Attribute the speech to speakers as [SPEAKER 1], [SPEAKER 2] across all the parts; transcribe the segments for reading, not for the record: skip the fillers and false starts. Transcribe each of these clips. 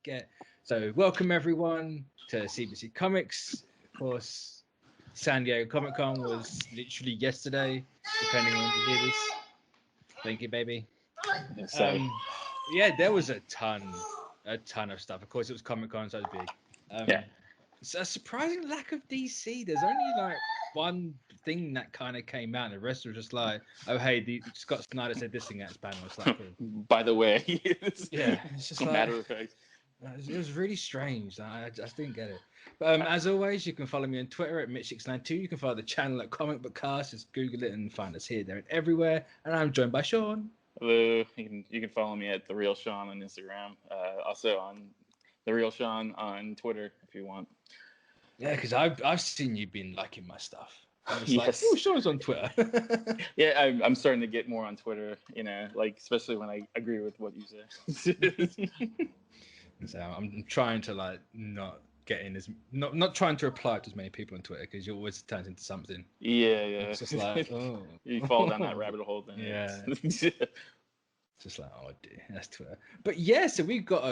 [SPEAKER 1] get. So welcome everyone to CBC Comics. Of course, San Diego Comic Con was literally yesterday, depending on when you hear this. Thank you, baby. Yeah, there was a ton of stuff. Of course, it was Comic Con, so it was big. It's a surprising lack of DC. There's only like one thing that kind of came out, and the rest were just like, oh hey, Scott Snyder said this thing at his panel. It's like, cool.
[SPEAKER 2] By the way,
[SPEAKER 1] it's just like
[SPEAKER 2] matter of fact.
[SPEAKER 1] It was really strange. I just didn't get it. But as always, you can follow me on Twitter at Mitch692. You can follow the channel at Comic Book Cast. Just Google it and find us here, there, and everywhere. And I'm joined by Sean.
[SPEAKER 2] Hello. You can follow me at The Real Sean on Instagram. Also on The Real Sean on Twitter if you want.
[SPEAKER 1] Yeah, because I've seen you been liking my stuff. I was
[SPEAKER 2] yes.
[SPEAKER 1] like, oh, Sean's on Twitter.
[SPEAKER 2] Yeah, I'm starting to get more on Twitter. You know, like especially when I agree with what you say.
[SPEAKER 1] So I'm trying to like not get in not trying to reply to as many people on Twitter because it always turns into something.
[SPEAKER 2] Yeah.
[SPEAKER 1] It's just like, oh,
[SPEAKER 2] you fall down that rabbit hole. Then
[SPEAKER 1] yeah. It's just like, oh dear, that's Twitter. But yeah, so we've got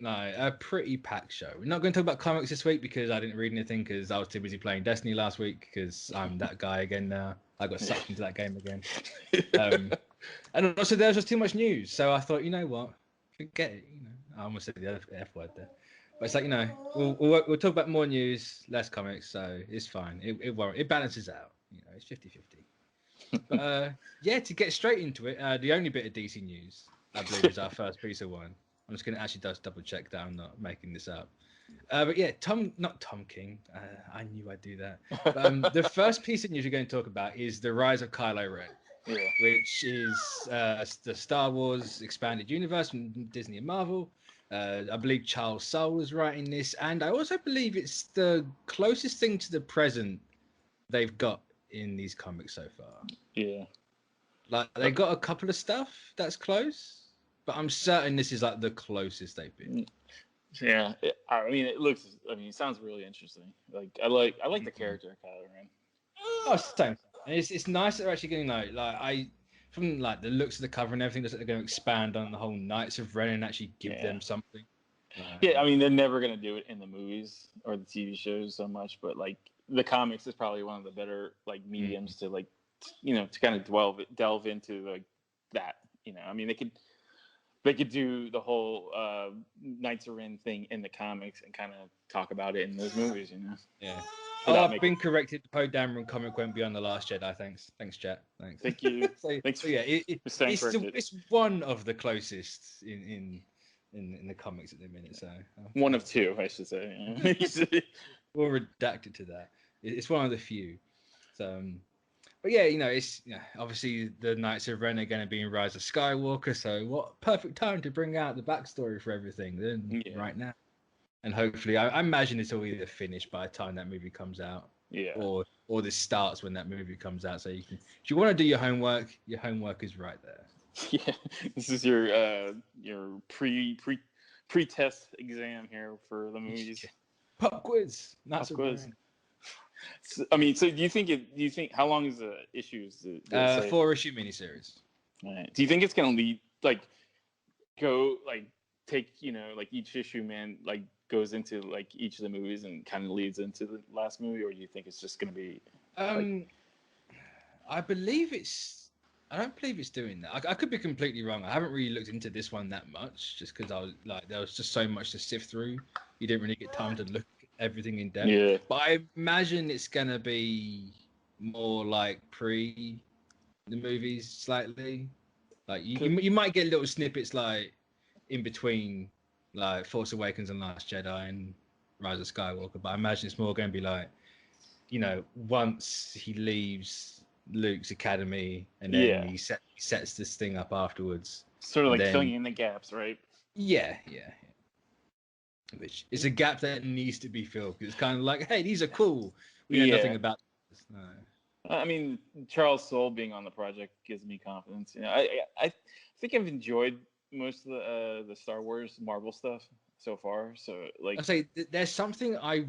[SPEAKER 1] a pretty packed show. We're not going to talk about comics this week because I didn't read anything because I was too busy playing Destiny last week because I'm that guy again now. I got sucked into that game again. And also there was just too much news. So I thought, you know what? Forget it. You know, I almost said the F word there. But it's like, you know, we'll talk about more news, less comics. So it's fine. It balances out. You know, it's 50-50. But yeah, to get straight into it, the only bit of DC news, I believe, is our first piece of one. I'm just going to actually double check that I'm not making this up. But yeah, not Tom King. I knew I'd do that. But, the first piece of news we're going to talk about is the rise of Kylo Ren, which is the Star Wars expanded universe from Disney and Marvel. I believe Charles Soule is writing this, and I also believe it's the closest thing to the present they've got in these comics so far.
[SPEAKER 2] Yeah.
[SPEAKER 1] Like they got a couple of stuff that's close, but I'm certain this is like the closest they've been.
[SPEAKER 2] Yeah, it sounds really interesting. Like I like the character of Kylo Ren.
[SPEAKER 1] Oh, same. And it's nice that they're actually getting from like the looks of the cover and everything, that they're going to expand on the whole Knights of Ren and actually give them something.
[SPEAKER 2] Yeah, I mean they're never going to do it in the movies or the TV shows so much, but like the comics is probably one of the better like mediums to like to kind of delve into like that. You know, I mean they could do the whole Knights of Ren thing in the comics and kind of talk about it in those movies, you know.
[SPEAKER 1] Yeah. I've been corrected. Poe Dameron comic went beyond The Last Jedi. Thanks, chat. Thanks.
[SPEAKER 2] Thank you.
[SPEAKER 1] Thanks. So yeah, it's one of the closest in the comics at the minute. So
[SPEAKER 2] one of two, I should say. Yeah.
[SPEAKER 1] We'll redact it to that. It's one of the few. So, but yeah, it's obviously the Knights of Ren are going to be in Rise of Skywalker. So what perfect time to bring out the backstory for everything than right now. And hopefully, I imagine it's all either finished by the time that movie comes out, or this starts when that movie comes out. So if you want to do your homework is right there.
[SPEAKER 2] Yeah, this is your pre-test exam here for the movies.
[SPEAKER 1] Pop quiz, not so quiz.
[SPEAKER 2] So, I mean, so do you think how long is the issues?
[SPEAKER 1] 4-issue miniseries.
[SPEAKER 2] Right. Do you think it's gonna lead take each issue, goes into like each of the movies and kind of leads into the last movie, or do you think it's just going to be
[SPEAKER 1] I don't believe it's doing that. I could be completely wrong. I haven't really looked into this one that much just because I was like there was just so much to sift through. You didn't really get time to look at everything in depth. But I imagine it's going to be more like pre the movies slightly. Like you might get little snippets like in between like Force Awakens and Last Jedi and Rise of Skywalker, but I imagine it's more going to be like, once he leaves Luke's academy and then he sets this thing up afterwards.
[SPEAKER 2] Sort of like filling in the gaps, right?
[SPEAKER 1] Yeah. Which is a gap that needs to be filled because it's kind of like, hey, these are cool. We know nothing about this. No.
[SPEAKER 2] I mean, Charles Soule being on the project gives me confidence. I think I've enjoyed most of the Star Wars Marvel stuff so far. So like
[SPEAKER 1] I say, there's something I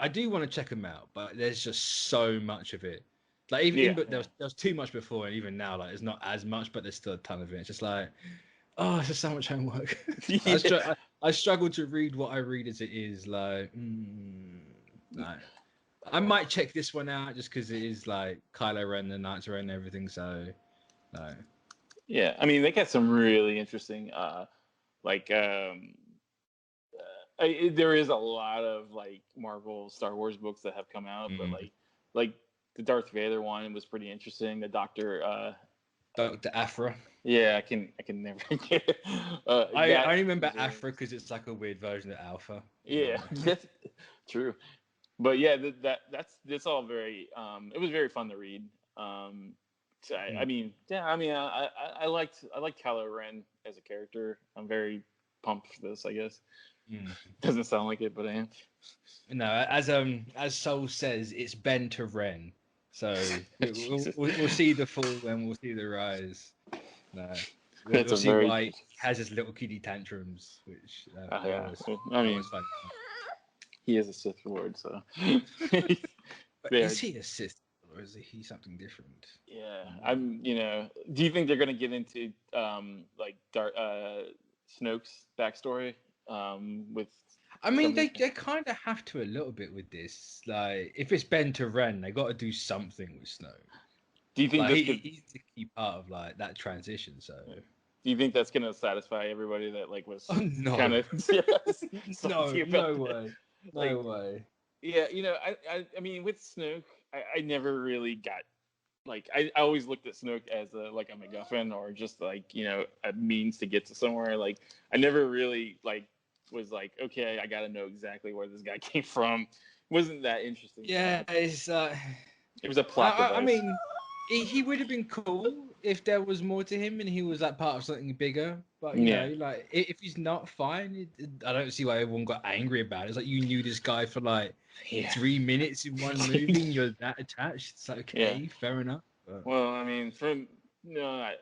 [SPEAKER 1] do want to check them out, but there's just so much of it. Like but there was too much before, and even now, like there's not as much, but there's still a ton of it. It's just like, oh, it's just so much homework. I struggle to read what I read as it is. Like, no. I might check this one out just because it is like Kylo Ren, the Knights Ren, and everything. So, no.
[SPEAKER 2] Yeah, I mean, they got some really interesting, there is a lot of like Marvel Star Wars books that have come out, but like the Darth Vader one was pretty interesting. The Dr.
[SPEAKER 1] Aphra.
[SPEAKER 2] Yeah, I can never get it.
[SPEAKER 1] I remember Aphra because it's like a weird version of Alpha.
[SPEAKER 2] Yeah, that's true. But yeah, that's all very. It was very fun to read. So I mean, yeah, I mean, I liked Kylo Ren as a character. I'm very pumped for this. I guess doesn't sound like it, but I am.
[SPEAKER 1] No, as Soul says, it's Ben to Ren. So we'll see the fall and we'll see the rise. No, we'll see why he has his little kiddie tantrums, which always fun.
[SPEAKER 2] He is a Sith Lord, so.
[SPEAKER 1] But is he a Sith or is he something different?
[SPEAKER 2] Yeah, do you think they're gonna get into like Snoke's backstory with?
[SPEAKER 1] I mean, they kind of have to a little bit with this. Like, if it's Ben to Ren, they got to do something with Snoke.
[SPEAKER 2] Do you think
[SPEAKER 1] he's the key part of like that transition? So,
[SPEAKER 2] do you think that's gonna satisfy everybody that like was
[SPEAKER 1] no.
[SPEAKER 2] kind of
[SPEAKER 1] no way, no way.
[SPEAKER 2] Yeah, I mean, with Snoke, I never really got like I always looked at Snoke as a MacGuffin or just like a means to get to somewhere. Like I never really like was like, okay, I got to know exactly where this guy came from. Wasn't that interesting?
[SPEAKER 1] Yeah, it
[SPEAKER 2] was a plot device.
[SPEAKER 1] I mean, he would have been cool if there was more to him and he was like part of something bigger. But you know, like if he's not fine, I don't see why everyone got angry about it. It's like you knew this guy for like 3 minutes in one movie and you're that attached. It's like, okay, fair enough. But...
[SPEAKER 2] Well, I mean,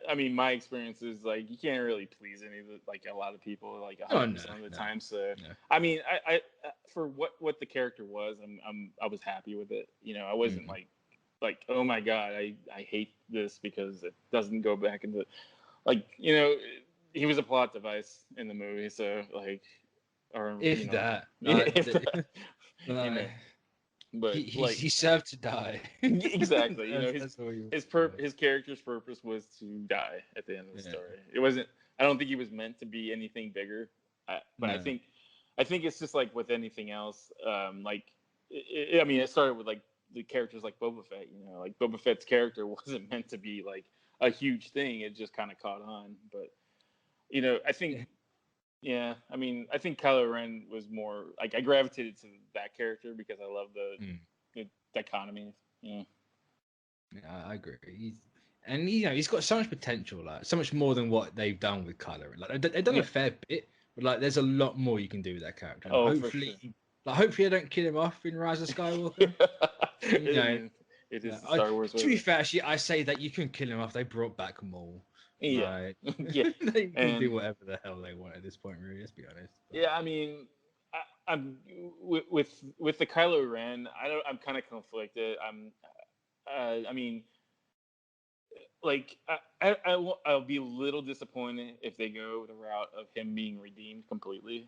[SPEAKER 2] I mean, my experience is like you can't really please a lot of people like 100% of the time. So, I mean, I for what the character was, I was happy with it. I wasn't like oh my god, I hate this because it doesn't go back into he was a plot device in the movie. So like, or
[SPEAKER 1] if that. But he served to die.
[SPEAKER 2] Exactly. His character's purpose was to die at the end of the story. It wasn't. I don't think he was meant to be anything bigger. But I think it's just like with anything else. I mean, it started with like the characters like Boba Fett. Like Boba Fett's character wasn't meant to be like a huge thing. It just kind of caught on. But I think. Yeah, I mean, I think Kylo Ren was more like I gravitated to that character because I love the dichotomy. Yeah,
[SPEAKER 1] I agree. He's got so much potential, like so much more than what they've done with Kylo Ren. Like they've done a fair bit, but like there's a lot more you can do with that character. And hopefully, for sure. Hopefully, I don't kill him off in Rise of Skywalker.
[SPEAKER 2] It is Star Wars.
[SPEAKER 1] To be fair, actually, I say that you can kill him off. They brought back Maul.
[SPEAKER 2] Yeah,
[SPEAKER 1] they can do whatever the hell they want at this point. Really, let's be honest.
[SPEAKER 2] But... Yeah, I mean, I'm with the Kylo Ren. I'm kind of conflicted. I mean, like I'll be a little disappointed if they go the route of him being redeemed completely.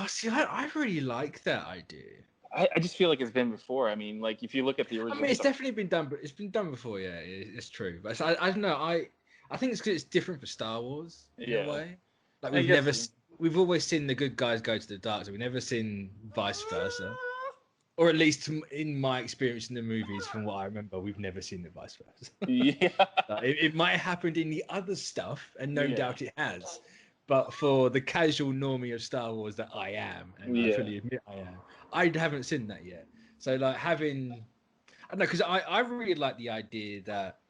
[SPEAKER 1] See, I really like that idea.
[SPEAKER 2] I just feel like it's been before. I mean, like if you look at the original,
[SPEAKER 1] I mean, it's definitely been done, but it's been done before. Yeah, it's true. But I don't know. I think it's because it's different for Star Wars in a way. Like we've always seen the good guys go to the dark side. We've never seen vice versa, or at least in my experience in the movies, from what I remember, we've never seen the vice versa.
[SPEAKER 2] Yeah,
[SPEAKER 1] it might have happened in the other stuff, and no doubt it has. But for the casual normie of Star Wars that I am, and I fully admit I am, I haven't seen that yet. So like I don't know, because I really like the idea that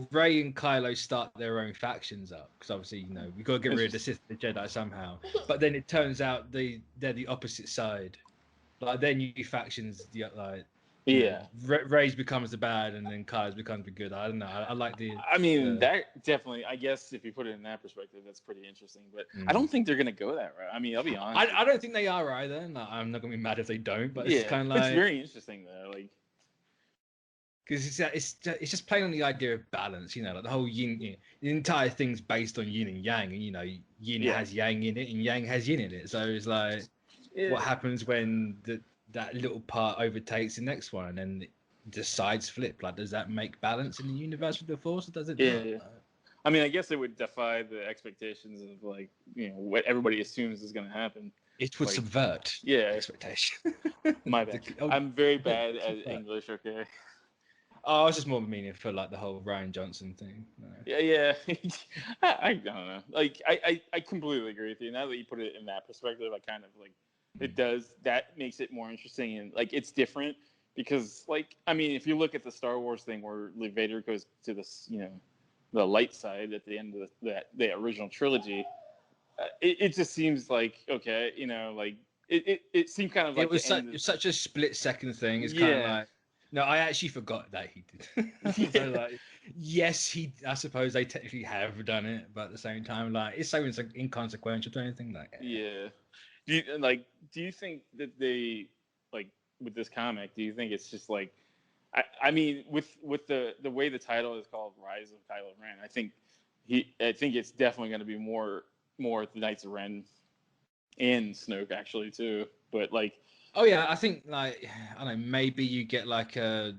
[SPEAKER 1] Rey and Kylo start their own factions up, because obviously we've got to get rid of the Sith and the Jedi somehow. But then it turns out they're the opposite side. Like their new factions, Rey's becomes the bad, and then Kylo's becomes the good. I don't know. I like the.
[SPEAKER 2] I mean, that definitely. I guess if you put it in that perspective, that's pretty interesting. But I don't think they're gonna go that route. I mean, I'll be honest.
[SPEAKER 1] I don't think they are either. No, I'm not gonna be mad if they don't. But it's kind of like
[SPEAKER 2] it's very interesting though. Like,
[SPEAKER 1] Because it's just playing on the idea of balance, you know, like the whole yin, the entire thing's based on yin and yang, and you know, yin has yang in it and yang has yin in it. So it's like, what happens when that little part overtakes the next one, and then the sides flip? Like, does that make balance in the universe with the Force, or does it not?
[SPEAKER 2] Yeah. I mean, I guess it would defy the expectations of, like, you know, what everybody assumes is going to happen.
[SPEAKER 1] It would subvert expectation.
[SPEAKER 2] My bad. I'm very bad at English. Okay.
[SPEAKER 1] Oh, I was just more meaning for like the whole Ryan Johnson thing. No.
[SPEAKER 2] Yeah. I don't know. Like, I completely agree with you. Now that you put it in that perspective, I kind of like it does. That makes it more interesting, and like it's different because, like, I mean, if you look at the Star Wars thing where Vader goes to this, you know, the light side at the end of the original trilogy, it just seems like, okay, you know, like it seemed kind of like
[SPEAKER 1] it was such a split second thing. It's kind of like, no, I actually forgot that he did. So like, yes, I suppose they technically have done it, but at the same time, like, it's so inconsequential to anything. Like,
[SPEAKER 2] yeah. Do you think that they, like, with this comic, do you think it's just like, I mean, with the way the title is called, Rise of Kylo Ren, I think it's definitely going to be more the Knights of Ren and Snoke actually too. But like,
[SPEAKER 1] oh yeah, I think, like, I don't know, maybe you get like a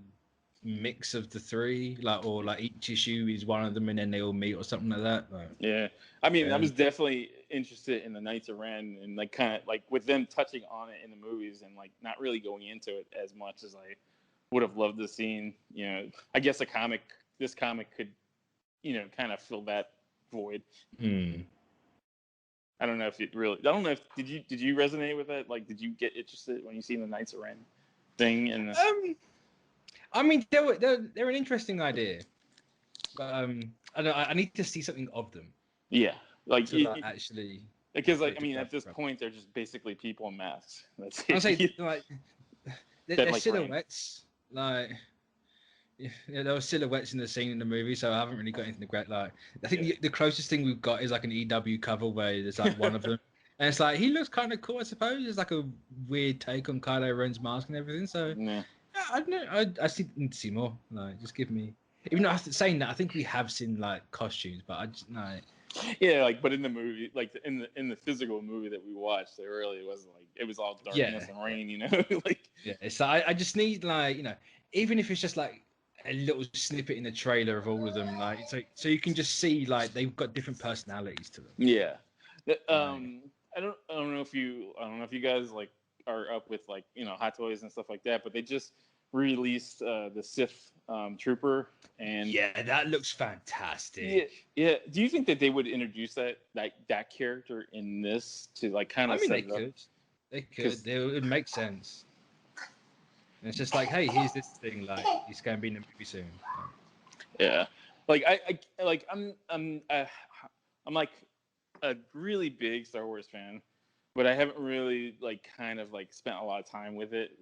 [SPEAKER 1] mix of the three, like, or like each issue is one of them and then they all meet or something like that. Like,
[SPEAKER 2] yeah, I mean, I was definitely interested in the Knights of Ren, and like kind of like with them touching on it in the movies and like not really going into it as much as I would have loved to seen. You know, I guess this comic could, you know, kind of fill that void. I don't know if it really. I don't know if did you resonate with it? Like, did you get interested when you seen the Knights of Ren thing? And
[SPEAKER 1] I mean, they're an interesting idea, but I need to see something of them.
[SPEAKER 2] Yeah, like
[SPEAKER 1] actually,
[SPEAKER 2] because like, I mean, at this point, they're just basically people in masks. That's it.
[SPEAKER 1] I'll say, like, they're silhouettes. Like, yeah, there were silhouettes in the scene in the movie, so I haven't really got anything to great. Like, I think the closest thing we've got is like an EW cover where there's like one of them, and it's like, he looks kind of cool, I suppose. It's like a weird take on Kylo Ren's mask and everything. So yeah, I don't know. I need to see more. Like, just give me. Even though after saying that, I think we have seen like costumes, but I just no.
[SPEAKER 2] Yeah, like, but in the movie, like in the physical movie that we watched, it really wasn't like, it was all darkness and rain, you know. Like,
[SPEAKER 1] yeah, so I just need, like, you know, even if it's just like a little snippet in the trailer of all of them, like, so you can just see like they've got different personalities to them.
[SPEAKER 2] Yeah. I don't know if you guys like are up with, like, you know, Hot Toys and stuff like that, but they just released the Sith Trooper, and
[SPEAKER 1] yeah, that looks fantastic.
[SPEAKER 2] Yeah. Do you think that they would introduce that character in this to, like, kind of?
[SPEAKER 1] I mean, they could. It would make sense. And it's just like, hey, here's this thing, like, it's going to be in the movie soon.
[SPEAKER 2] Yeah, like I'm like a really big Star Wars fan, but I haven't really, like, kind of like spent a lot of time with it,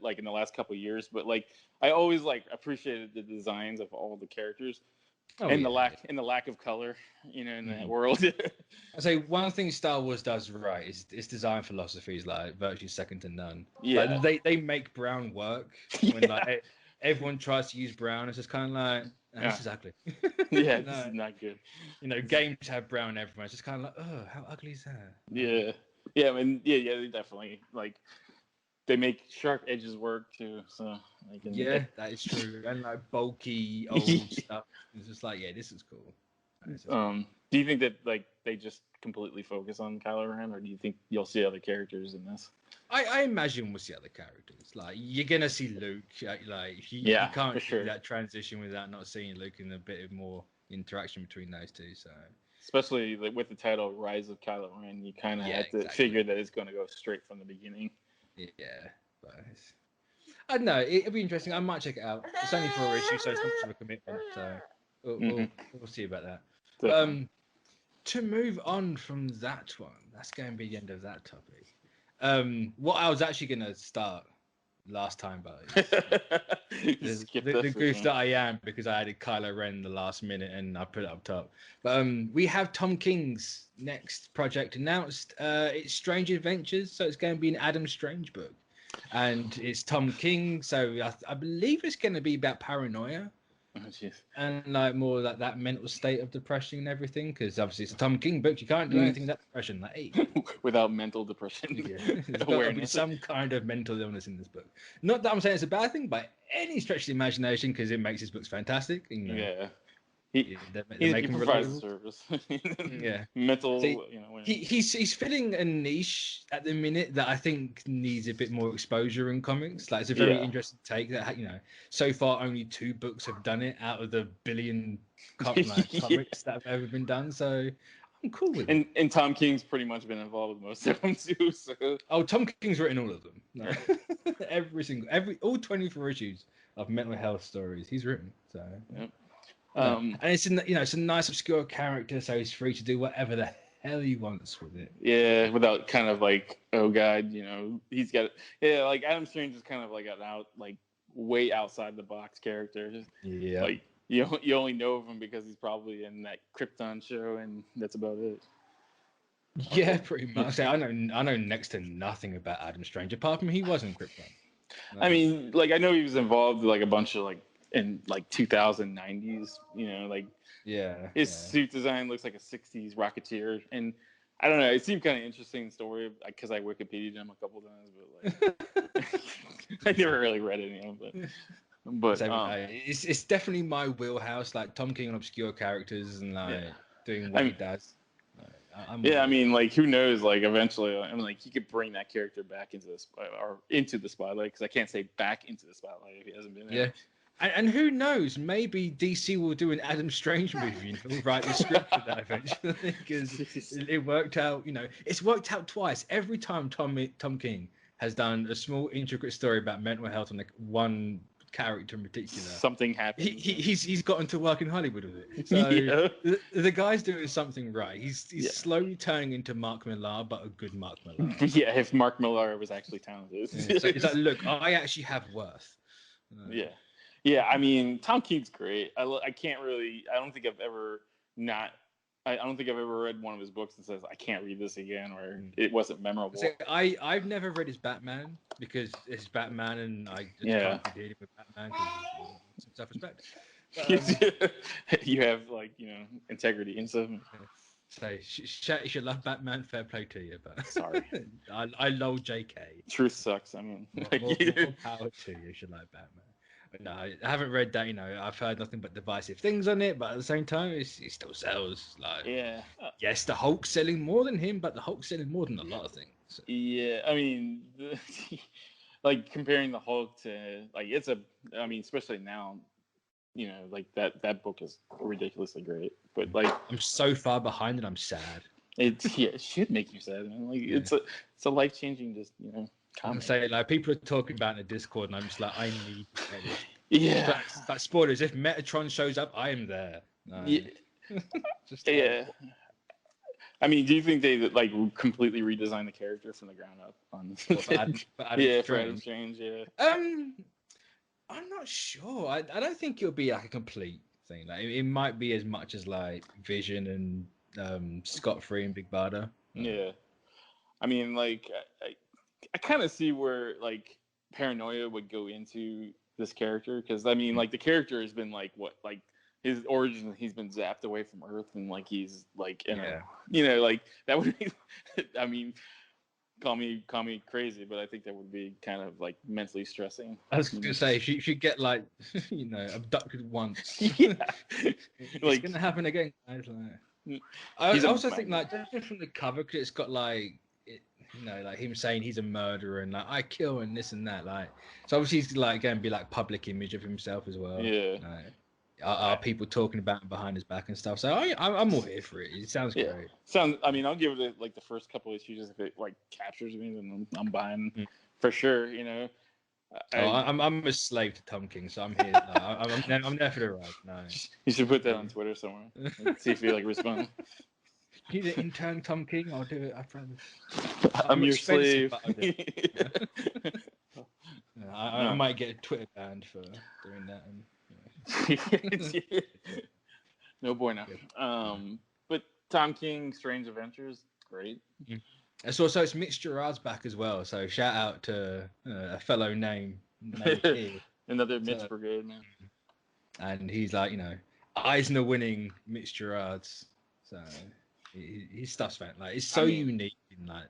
[SPEAKER 2] like in the last couple of years. But like, I always like appreciated the designs of all the characters, the lack of color, you know, in that world.
[SPEAKER 1] I say one thing Star Wars does right is its design philosophy is like virtually second to none.
[SPEAKER 2] Yeah,
[SPEAKER 1] like, they make brown work when like everyone tries to use brown. It's just kind of like, this is ugly.
[SPEAKER 2] Yeah, this is not good.
[SPEAKER 1] You know, games have brown everywhere. It's just kind of like, oh, how ugly is that?
[SPEAKER 2] Yeah, I mean, yeah, they definitely, like, they make sharp edges work too. So like,
[SPEAKER 1] that is true. And like bulky old stuff. It's just like, yeah, this is cool.
[SPEAKER 2] Do you think that, like, they just completely focus on Kylo Ren, or do you think you'll see other characters in this?
[SPEAKER 1] I imagine we'll see other characters. Like, you're gonna see Luke. Like, you can't do that transition without not seeing Luke and a bit of more interaction between those two. So,
[SPEAKER 2] especially like with the title "Rise of Kylo Ren," you kind of have to figure that it's going to go straight from the beginning.
[SPEAKER 1] Yeah, but I don't know. It'll be interesting. I might check it out. It's only 4 issues, so it's not much of a commitment. So we'll see about that. To move on from that one, that's going to be the end of that topic. What I was actually going to start last time, but the goof that I am, because I added Kylo Ren the last minute and I put it up top. But we have Tom King's next project announced. It's Strange Adventures, so it's going to be an Adam Strange book. and it's Tom King. So I believe it's going to be about paranoia.
[SPEAKER 2] Oh, jeez.
[SPEAKER 1] And like more like that mental state of depression and everything, because obviously it's a Tom King book. You can't do anything with that depression. Like, hey.
[SPEAKER 2] Without mental depression.
[SPEAKER 1] Yeah, there's got to be some kind of mental illness in this book. Not that I'm saying it's a bad thing by any stretch of the imagination, because it makes his books fantastic. You know.
[SPEAKER 2] Yeah.
[SPEAKER 1] He
[SPEAKER 2] provides service.
[SPEAKER 1] Yeah,
[SPEAKER 2] Mental.
[SPEAKER 1] So he's filling a niche at the minute that I think needs a bit more exposure in comics. Like, it's a very interesting take that, you know, so far only 2 books have done it out of the billion comics that have ever been done. So I'm cool with it.
[SPEAKER 2] And Tom King's pretty much been involved with most of them too. So.
[SPEAKER 1] Oh, Tom King's written all of them. No. all 24 issues of mental health stories he's written. So.
[SPEAKER 2] Yep.
[SPEAKER 1] And it's it's a nice obscure character, so he's free to do whatever the hell he wants with it.
[SPEAKER 2] Yeah, without kind of like, oh god, he's got like Adam Strange is kind of like an way outside the box character.
[SPEAKER 1] Yeah,
[SPEAKER 2] like you only know of him because he's probably in that Krypton show, and that's about it.
[SPEAKER 1] Yeah, pretty much. I know next to nothing about Adam Strange apart from he was in Krypton.
[SPEAKER 2] I mean, like I know he was involved with like a bunch of in 2090s, his suit design looks like a 60s Rocketeer, and I don't know, it seemed kind of interesting story because I Wikipedia'd him a couple times, but like I never really read any of them, but
[SPEAKER 1] it's definitely my wheelhouse, like Tom King on obscure characters and doing what he does.
[SPEAKER 2] I mean, like, who knows? Like, eventually, I mean, like, he could bring that character back into the spotlight, because I can't say back into the spotlight if he hasn't been there.
[SPEAKER 1] Yeah. And who knows? Maybe DC will do an Adam Strange movie and he'll write the script for that eventually, because it worked out. It's worked out twice. Every time Tom King has done a small, intricate story about mental health on one character in particular,
[SPEAKER 2] something happened.
[SPEAKER 1] He's gotten to work in Hollywood with it. So the guy's doing something right. He's slowly turning into Mark Millar, but a good Mark Millar.
[SPEAKER 2] Yeah, if Mark Millar was actually talented.
[SPEAKER 1] So it's like, look, I actually have worth.
[SPEAKER 2] Yeah, I mean, Tom King's great. I don't think I've ever read one of his books that says I can't read this again, or it wasn't memorable.
[SPEAKER 1] So I've never read his Batman, because it's Batman and I just can't be dealing with Batman because some self-respect.
[SPEAKER 2] You have integrity and stuff.
[SPEAKER 1] So you should love Batman. Fair play to you, but
[SPEAKER 2] sorry,
[SPEAKER 1] I lol JK.
[SPEAKER 2] Truth sucks. I mean,
[SPEAKER 1] more power to you. You should like Batman. But no, I haven't read that. I've heard nothing but divisive things on it, but at the same time, it still sells. Like, yes, the Hulk's selling more than him, but the Hulk's selling more than a lot of things. So.
[SPEAKER 2] Yeah, I mean, like comparing the Hulk to especially now, that book is ridiculously great. But
[SPEAKER 1] I'm so far behind and I'm sad.
[SPEAKER 2] It should make you sad. Man. It's a life-changing
[SPEAKER 1] I'm saying, people are talking about it in the Discord, and I'm just like, I need to get it.
[SPEAKER 2] Yeah.
[SPEAKER 1] But spoilers, if Metatron shows up, I am there.
[SPEAKER 2] I mean, do you think they completely redesigned the character from the ground up
[SPEAKER 1] for Adam
[SPEAKER 2] for Adam Strange? Yeah.
[SPEAKER 1] I'm not sure. I don't think it'll be like a complete thing. Like, it might be as much as like Vision and Scott Free and Big Barda.
[SPEAKER 2] Yeah. I mean, I kind of see where paranoia would go into this character, because I mean, the character has been his origin, he's been zapped away from Earth, and he's that would be I mean, call me crazy, but I think that would be kind of mentally stressing.
[SPEAKER 1] I was gonna say, if you get abducted once, it's gonna happen again. I also think just from the cover, because it's got him saying he's a murderer and I kill and this and that. So obviously he's going to be public image of himself as well.
[SPEAKER 2] Yeah.
[SPEAKER 1] Are people talking about him behind his back and stuff? So I'm all here for it. It sounds great.
[SPEAKER 2] I mean, I'll give it the first couple issues. If it captures me, then I'm buying for sure.
[SPEAKER 1] I'm a slave to Tom King, so I'm here. I'm there for the ride. No.
[SPEAKER 2] You should put that on Twitter somewhere. See if you respond.
[SPEAKER 1] You need an intern Tom King? I'll do it. I promise.
[SPEAKER 2] I'm your slave.
[SPEAKER 1] I might get a Twitter banned for doing that.
[SPEAKER 2] No bueno. But Tom King, Strange Adventures, great.
[SPEAKER 1] So it's Mitch Gerard's back as well. So shout out to a fellow named here.
[SPEAKER 2] Another Mitch
[SPEAKER 1] So,
[SPEAKER 2] Brigade, man.
[SPEAKER 1] And he's like, Eisner winning Mitch Gerard's. So his stuff's like it's so unique in like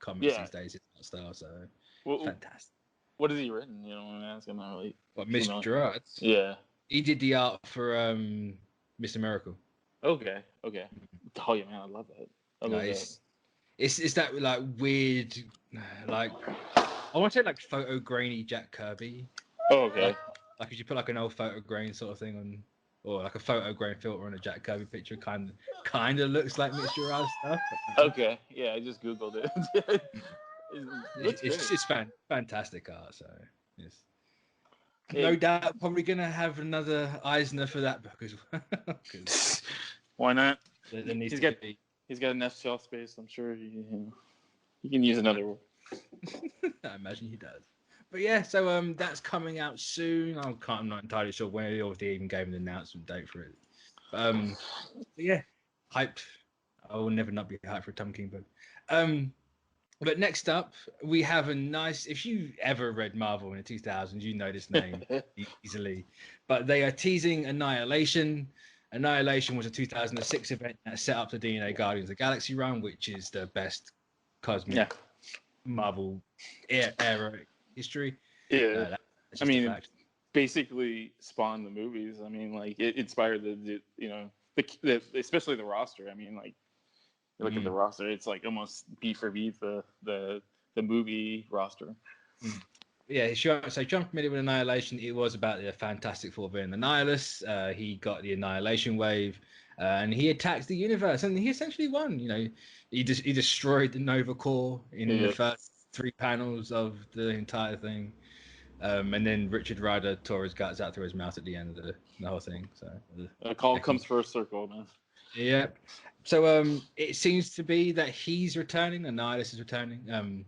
[SPEAKER 1] comics these days. It's not style, so fantastic.
[SPEAKER 2] What has he written? You know what I'm asking? Not really.
[SPEAKER 1] What, Mitch Gerard's?
[SPEAKER 2] Yeah.
[SPEAKER 1] He did the art for Mr. Miracle.
[SPEAKER 2] Okay. Oh yeah, man, I love that. I love that.
[SPEAKER 1] It's that like weird, like I want to say like photo grainy Jack Kirby.
[SPEAKER 2] Oh, okay.
[SPEAKER 1] Like if you put like an old photo grain sort of thing on, or like a photo grain filter on a Jack Kirby picture, kind of looks like Mitch Gerard stuff.
[SPEAKER 2] Okay, yeah, I just googled it.
[SPEAKER 1] It's fantastic art. So yes, no doubt probably gonna have another Eisner for that book as well.
[SPEAKER 2] Why not?
[SPEAKER 1] He's
[SPEAKER 2] got enough shelf space. I'm sure he can use another one.
[SPEAKER 1] I imagine he does. But yeah, so that's coming out soon. I'm not entirely sure when. They even gave an announcement date for it. But yeah, hyped. I will never not be hyped for a Tom King book. But next up, we have a nice. If you ever read Marvel in the 2000s, you know this name easily. But they are teasing Annihilation. Annihilation was a 2006 event that set up the DNA Guardians of the Galaxy run, which is the best cosmic Marvel era history.
[SPEAKER 2] Yeah, I mean, basically spawned the movies. I mean, like it inspired the especially the roster. I mean, like you look at the roster, it's like almost beat for beat the movie roster.
[SPEAKER 1] Yeah, sure. So John familiar with Annihilation, it was about the Fantastic Four being the Nihilus. He got the Annihilation Wave, and he attacked the universe, and he essentially won. He destroyed the Nova Corps in the first 3 panels of the entire thing, and then Richard Rider tore his guts out through his mouth at the end of the whole thing. So
[SPEAKER 2] a call comes first circle, man.
[SPEAKER 1] Yeah. So it seems to be that he's returning. Annihilus is returning.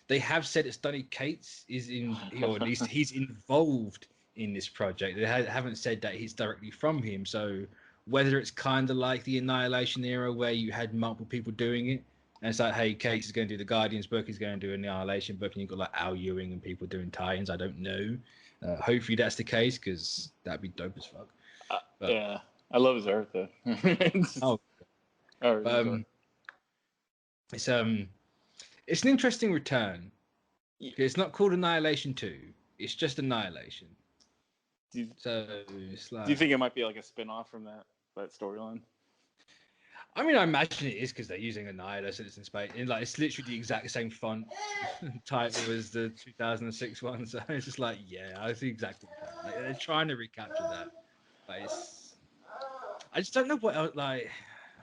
[SPEAKER 1] They have said it's Donny Cates is in, or at least he's involved in this project. They haven't said that he's directly from him. So whether it's kind of like the Annihilation era where you had multiple people doing it, and it's like, hey, Cates is going to do the Guardians book, he's going to do an Annihilation book, and you've got like Al Ewing and people doing tie-ins. I don't know. Hopefully that's the case because that'd be dope as fuck.
[SPEAKER 2] Yeah, I love his art though.
[SPEAKER 1] It's an interesting return. It's not called Annihilation 2. It's just Annihilation. So it's like.
[SPEAKER 2] Do you think it might be like a spin-off from that storyline?
[SPEAKER 1] I mean, I imagine it is because they're using Annihilus and it's in space. And like, it's literally the exact same font title as the 2006 one. So it's just like, yeah, I see exactly that. Like, they're trying to recapture that. But I just don't know what else, like.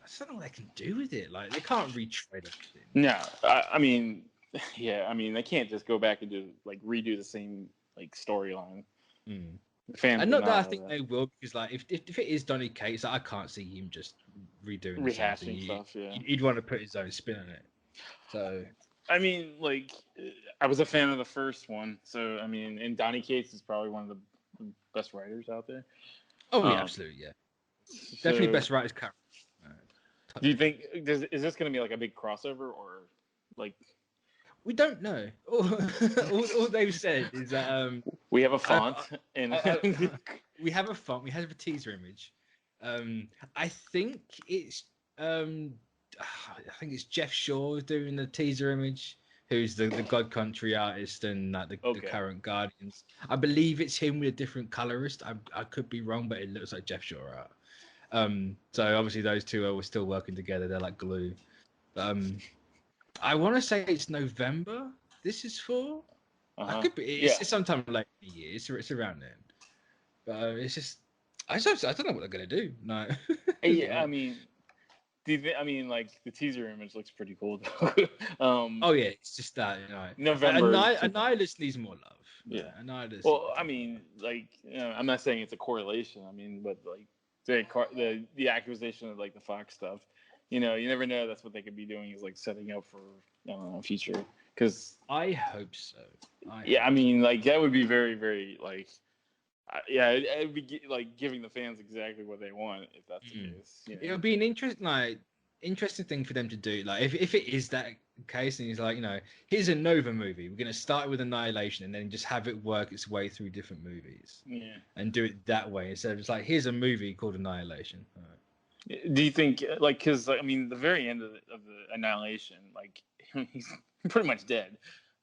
[SPEAKER 1] I don't know what they can do with it. Like they can't retread everything.
[SPEAKER 2] No, I mean, they can't just go back and redo the same storyline.
[SPEAKER 1] Fans and not that I think they will, because like if it is Donny Cates, I can't see him just rehashing
[SPEAKER 2] stuff. Yeah,
[SPEAKER 1] he'd want to put his own spin on it. So
[SPEAKER 2] I mean, I was a fan of the first one, so I mean, and Donny Cates is probably one of the best writers out there.
[SPEAKER 1] Oh yeah, absolutely, yeah, definitely best writers character.
[SPEAKER 2] Do you think is this going to be like a big crossover or like?
[SPEAKER 1] We don't know. All they've said is that
[SPEAKER 2] we have a font and
[SPEAKER 1] we have a font. We have a teaser image. I think it's Jeff Shaw doing the teaser image, who's the God Country artist and the current Guardians. I believe it's him with a different colorist. I could be wrong, but it looks like Jeff Shaw art. So obviously those two are still working together. They're like glue. I want to say it's November. This is for. I could be. It's sometime late in the year. It's around then. But it's just. I don't know what they're gonna do. No.
[SPEAKER 2] Yeah, I mean, like the teaser image looks pretty cool.
[SPEAKER 1] Oh yeah, it's just that
[SPEAKER 2] November.
[SPEAKER 1] Annihilus needs more love.
[SPEAKER 2] Yeah,
[SPEAKER 1] Annihilus.
[SPEAKER 2] Well, I mean, I'm not saying it's a correlation. I mean, but the acquisition of the Fox stuff, you never know. That's what they could be doing is setting up for future. Because
[SPEAKER 1] I hope so.
[SPEAKER 2] I mean, that would be very, very it'd be giving the fans exactly what they want if that's the case.
[SPEAKER 1] It would be an interesting thing for them to do. Like if it is that case, and he's like, here's a Nova movie. We're gonna start with Annihilation, and then just have it work its way through different movies, and do it that way instead of just like, here's a movie called Annihilation.
[SPEAKER 2] Do you think, like, because I mean, the very end of the Annihilation, like, he's pretty much dead.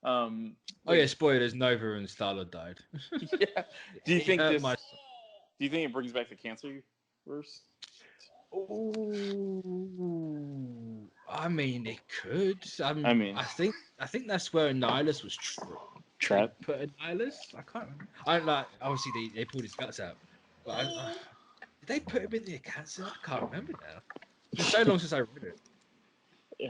[SPEAKER 1] Oh yeah, spoilers. Nova and Star-Lord died.
[SPEAKER 2] Yeah. Do you think this? Do you think it brings back the cancer verse?
[SPEAKER 1] Oh, I mean, it could. I think that's where Annihilus was
[SPEAKER 2] trapped.
[SPEAKER 1] Put Annihilus. I can't remember. I like. Obviously, they pulled his guts out. But did they put him in the cancer? I can't remember now. It's been so long since I read it.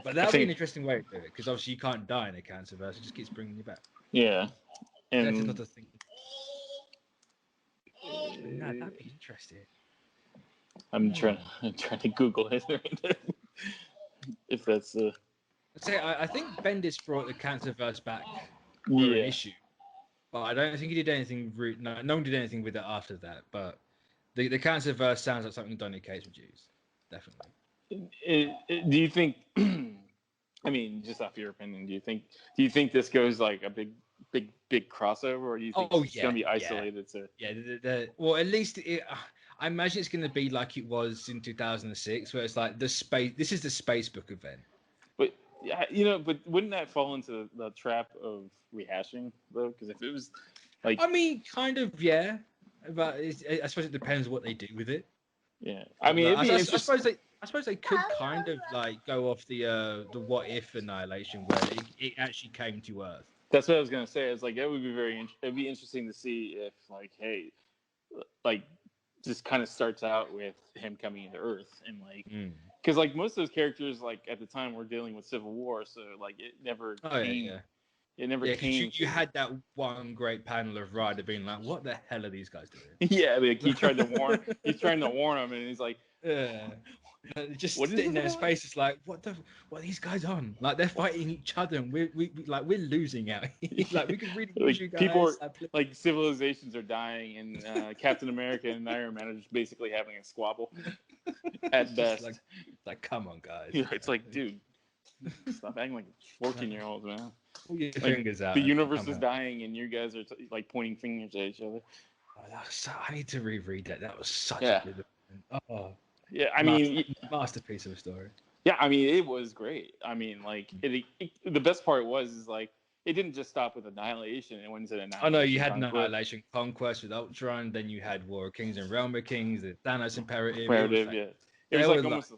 [SPEAKER 1] But that would be an interesting way to do it, because obviously you can't die in a cancer verse. It just keeps bringing you back.
[SPEAKER 2] Yeah. And
[SPEAKER 1] that's another thing. No, that'd be interesting.
[SPEAKER 2] I'm trying to Google it if that's
[SPEAKER 1] I think Bendis brought the Cancerverse back for an issue, but I don't think he did anything. No one did anything with it after that. But the Cancerverse sounds like something Donny Cates would use, definitely.
[SPEAKER 2] Do you think? I mean, just off your opinion, do you think this goes like a big crossover, or do you think it's going to be isolated to?
[SPEAKER 1] Yeah, well, at least I imagine it's going to be like it was in 2006, where it's like this is the Space Book event.
[SPEAKER 2] But but wouldn't that fall into the trap of rehashing though? Because if it was like,
[SPEAKER 1] I mean, kind of, yeah, but I suppose it depends what they do with it.
[SPEAKER 2] Yeah, I mean,
[SPEAKER 1] I suppose they could kind of like go off the what if Annihilation, where it actually came to Earth.
[SPEAKER 2] That's what I was gonna say. It's like it would be it'd be interesting to see if like, hey, like just kind of starts out with him coming into Earth, and like, because like most of those characters like at the time were dealing with Civil War, so like it never came.
[SPEAKER 1] Yeah.
[SPEAKER 2] It never came.
[SPEAKER 1] You had that one great panel of Ryder being like, "What the hell are these guys doing?"
[SPEAKER 2] Yeah, like he tried to warn. He's trying to warn them, and he's like,
[SPEAKER 1] "Yeah." Just sitting there in space, it's like, what are these guys on? Like they're fighting each other, and we're losing out. Like we could really lose you guys.
[SPEAKER 2] People like civilizations are dying, and Captain America and Iron Man are just basically having a squabble at best.
[SPEAKER 1] Like, come on, guys.
[SPEAKER 2] Yeah, it's like, dude, stop acting like 14-year-olds, man.
[SPEAKER 1] Pull your fingers out.
[SPEAKER 2] The universe is dying, and you guys are like pointing fingers at each other.
[SPEAKER 1] I need to reread that. That was such a good. Oh.
[SPEAKER 2] Yeah, I mean,
[SPEAKER 1] masterpiece of a story.
[SPEAKER 2] Yeah, I mean, it was great. I mean, like, the best part is like, it didn't just stop with Annihilation. It went into Annihilation.
[SPEAKER 1] Oh no, you had Annihilation Conquest with Ultron. Then you had War of Kings and Realm of Kings. The Thanos Imperative.
[SPEAKER 2] It was like almost.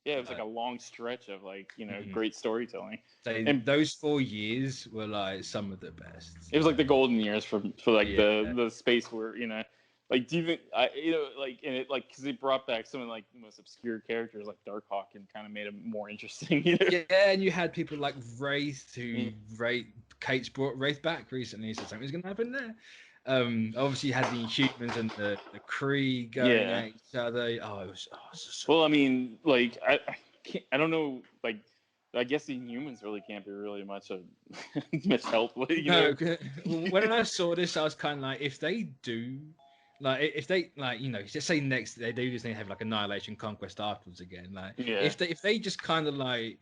[SPEAKER 2] It was like a long stretch of like great storytelling.
[SPEAKER 1] And those 4 years were like some of the best.
[SPEAKER 2] It was like the golden years for like the space where Like, do you think and it because they brought back some of like the most obscure characters like Darkhawk and kind of made it more interesting.
[SPEAKER 1] Yeah, and you had people like Wraith Kate's brought Wraith back recently, so something's gonna happen there. Obviously you had the Inhumans and the Kree going at each other. It was so
[SPEAKER 2] well, I mean, like I don't know, like I guess the Inhumans really can't be really much of much help.
[SPEAKER 1] No, when I saw this, I was kind of like, if they do. Like if they just say next they do just need to have like Annihilation Conquest afterwards again. Like if they just kind of like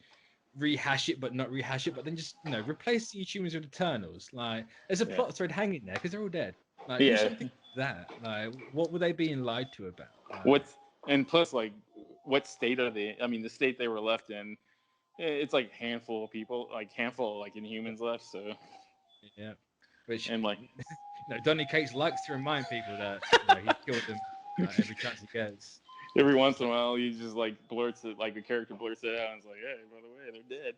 [SPEAKER 1] rehash it but not rehash it, but then just replace the Inhumans with Eternals. Like there's a plot thread hanging there because they're all dead. Like do something like that. Like what were they being lied to about?
[SPEAKER 2] And plus like what state are they? I mean the state they were left in. It's like a handful of people, like Inhumans left. So
[SPEAKER 1] yeah, Donny Cates likes to remind people that he killed them every chance he gets.
[SPEAKER 2] Every once in a while, he just like blurts it, like the character blurts it out and is like, "Hey, by the way, they're dead."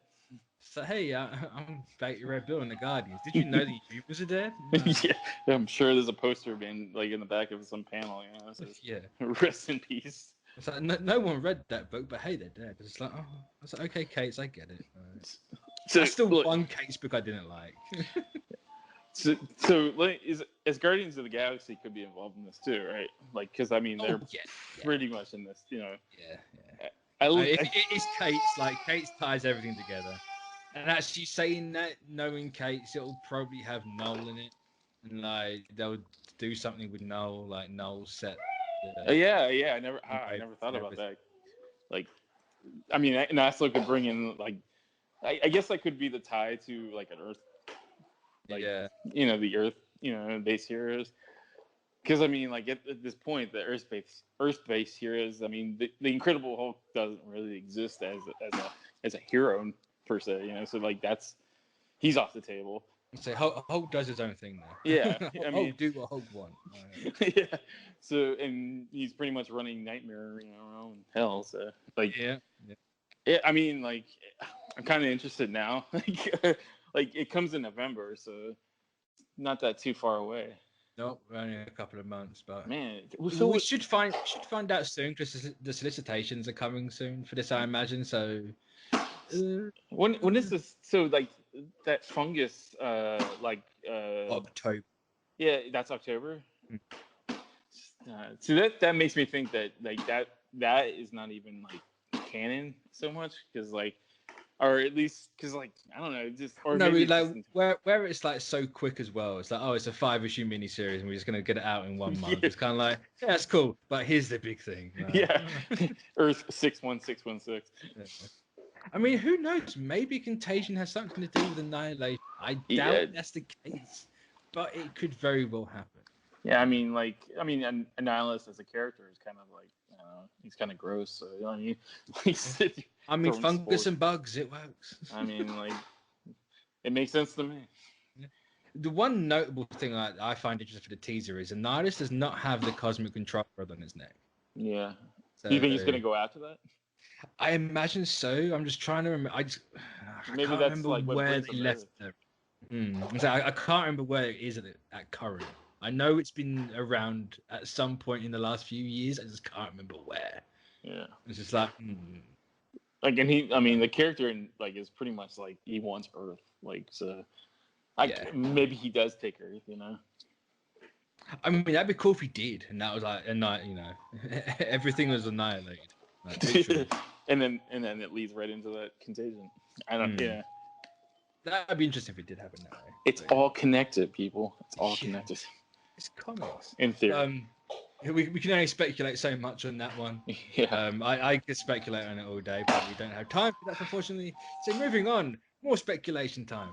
[SPEAKER 1] So hey, I'm Betty Red Bill and the Guardians. Did you know the Inhumans are dead?
[SPEAKER 2] Yeah, I'm sure there's a poster being like in the back of some panel. Says, rest in peace.
[SPEAKER 1] It's like no one read that book, but hey, they're dead. It's like, I was like, okay, Cates, I get it. That's still one Cates book I didn't like.
[SPEAKER 2] So like, is Guardians of the Galaxy could be involved in this too, right? Like, because I mean, they're pretty much in this,
[SPEAKER 1] Yeah. It's Cates. Like, Cates ties everything together. And actually saying that, knowing Cates, it'll probably have Null in it, and like they'll do something with Null, like Null set.
[SPEAKER 2] I never thought about that. Like, I mean, and I still could bring in like I guess that could be the tie to like an Earth, like the Earth, base heroes. Because I mean, like at this point, the Earth-based heroes. I mean, the Incredible Hulk doesn't really exist as a hero per se. So like he's off the table.
[SPEAKER 1] So Hulk does his own thing now.
[SPEAKER 2] Yeah, I mean,
[SPEAKER 1] Hulk do what Hulk wants.
[SPEAKER 2] Yeah. So and he's pretty much running Nightmare, around hell. So like
[SPEAKER 1] yeah.
[SPEAKER 2] I mean, like I'm kind of interested now. Like it comes in November, so not that too far away.
[SPEAKER 1] Nope, only a couple of months, but
[SPEAKER 2] man,
[SPEAKER 1] so we should find out soon because the solicitations are coming soon for this, I imagine. So
[SPEAKER 2] when is this? So like that fungus,
[SPEAKER 1] October.
[SPEAKER 2] Yeah, that's October. So that makes me think that like that is not even like canon so much because like. Or at least, because like I don't know, just or
[SPEAKER 1] no,
[SPEAKER 2] maybe
[SPEAKER 1] like where it's like so quick as well. It's like, oh, it's a 5-issue miniseries, and we're just gonna get it out in 1 month. It's kind of like, yeah, that's cool, but here's the big thing. Right?
[SPEAKER 2] Yeah, Earth 61616.
[SPEAKER 1] Yeah. I mean, who knows? Maybe Contagion has something to do with Annihilation. I doubt that's the case, but it could very well happen.
[SPEAKER 2] Yeah, I mean, Annihilus as a character is kind of like, he's kind of gross. So
[SPEAKER 1] I mean, fungus and bugs, it works.
[SPEAKER 2] I mean, like, it makes sense to me.
[SPEAKER 1] The one notable thing I find interesting for the teaser is Annihilus does not have the Cosmic Control Rod on his neck. So,
[SPEAKER 2] do you think he's going to go after that?
[SPEAKER 1] I imagine so. I'm just trying to remember. I
[SPEAKER 2] Maybe
[SPEAKER 1] can't
[SPEAKER 2] that's
[SPEAKER 1] remember
[SPEAKER 2] like
[SPEAKER 1] where they left it. So I can't remember where it is at current. I know it's been around at some point in the last few years. I just can't remember where.
[SPEAKER 2] Yeah.
[SPEAKER 1] It's just like...
[SPEAKER 2] Like, and the character is pretty much like he wants Earth. Like, so maybe he does take Earth,
[SPEAKER 1] I mean, that'd be cool if he did. And that was like, everything was annihilated. Like,
[SPEAKER 2] and then it leads right into that Contagion. I don't,
[SPEAKER 1] That'd be interesting if it did happen that way.
[SPEAKER 2] It's all connected, people. It's all connected.
[SPEAKER 1] It's comics.
[SPEAKER 2] In theory.
[SPEAKER 1] We can only speculate so much on that one.
[SPEAKER 2] Yeah.
[SPEAKER 1] I could speculate on it all day, but we don't have time for that, unfortunately. So moving on, more speculation time.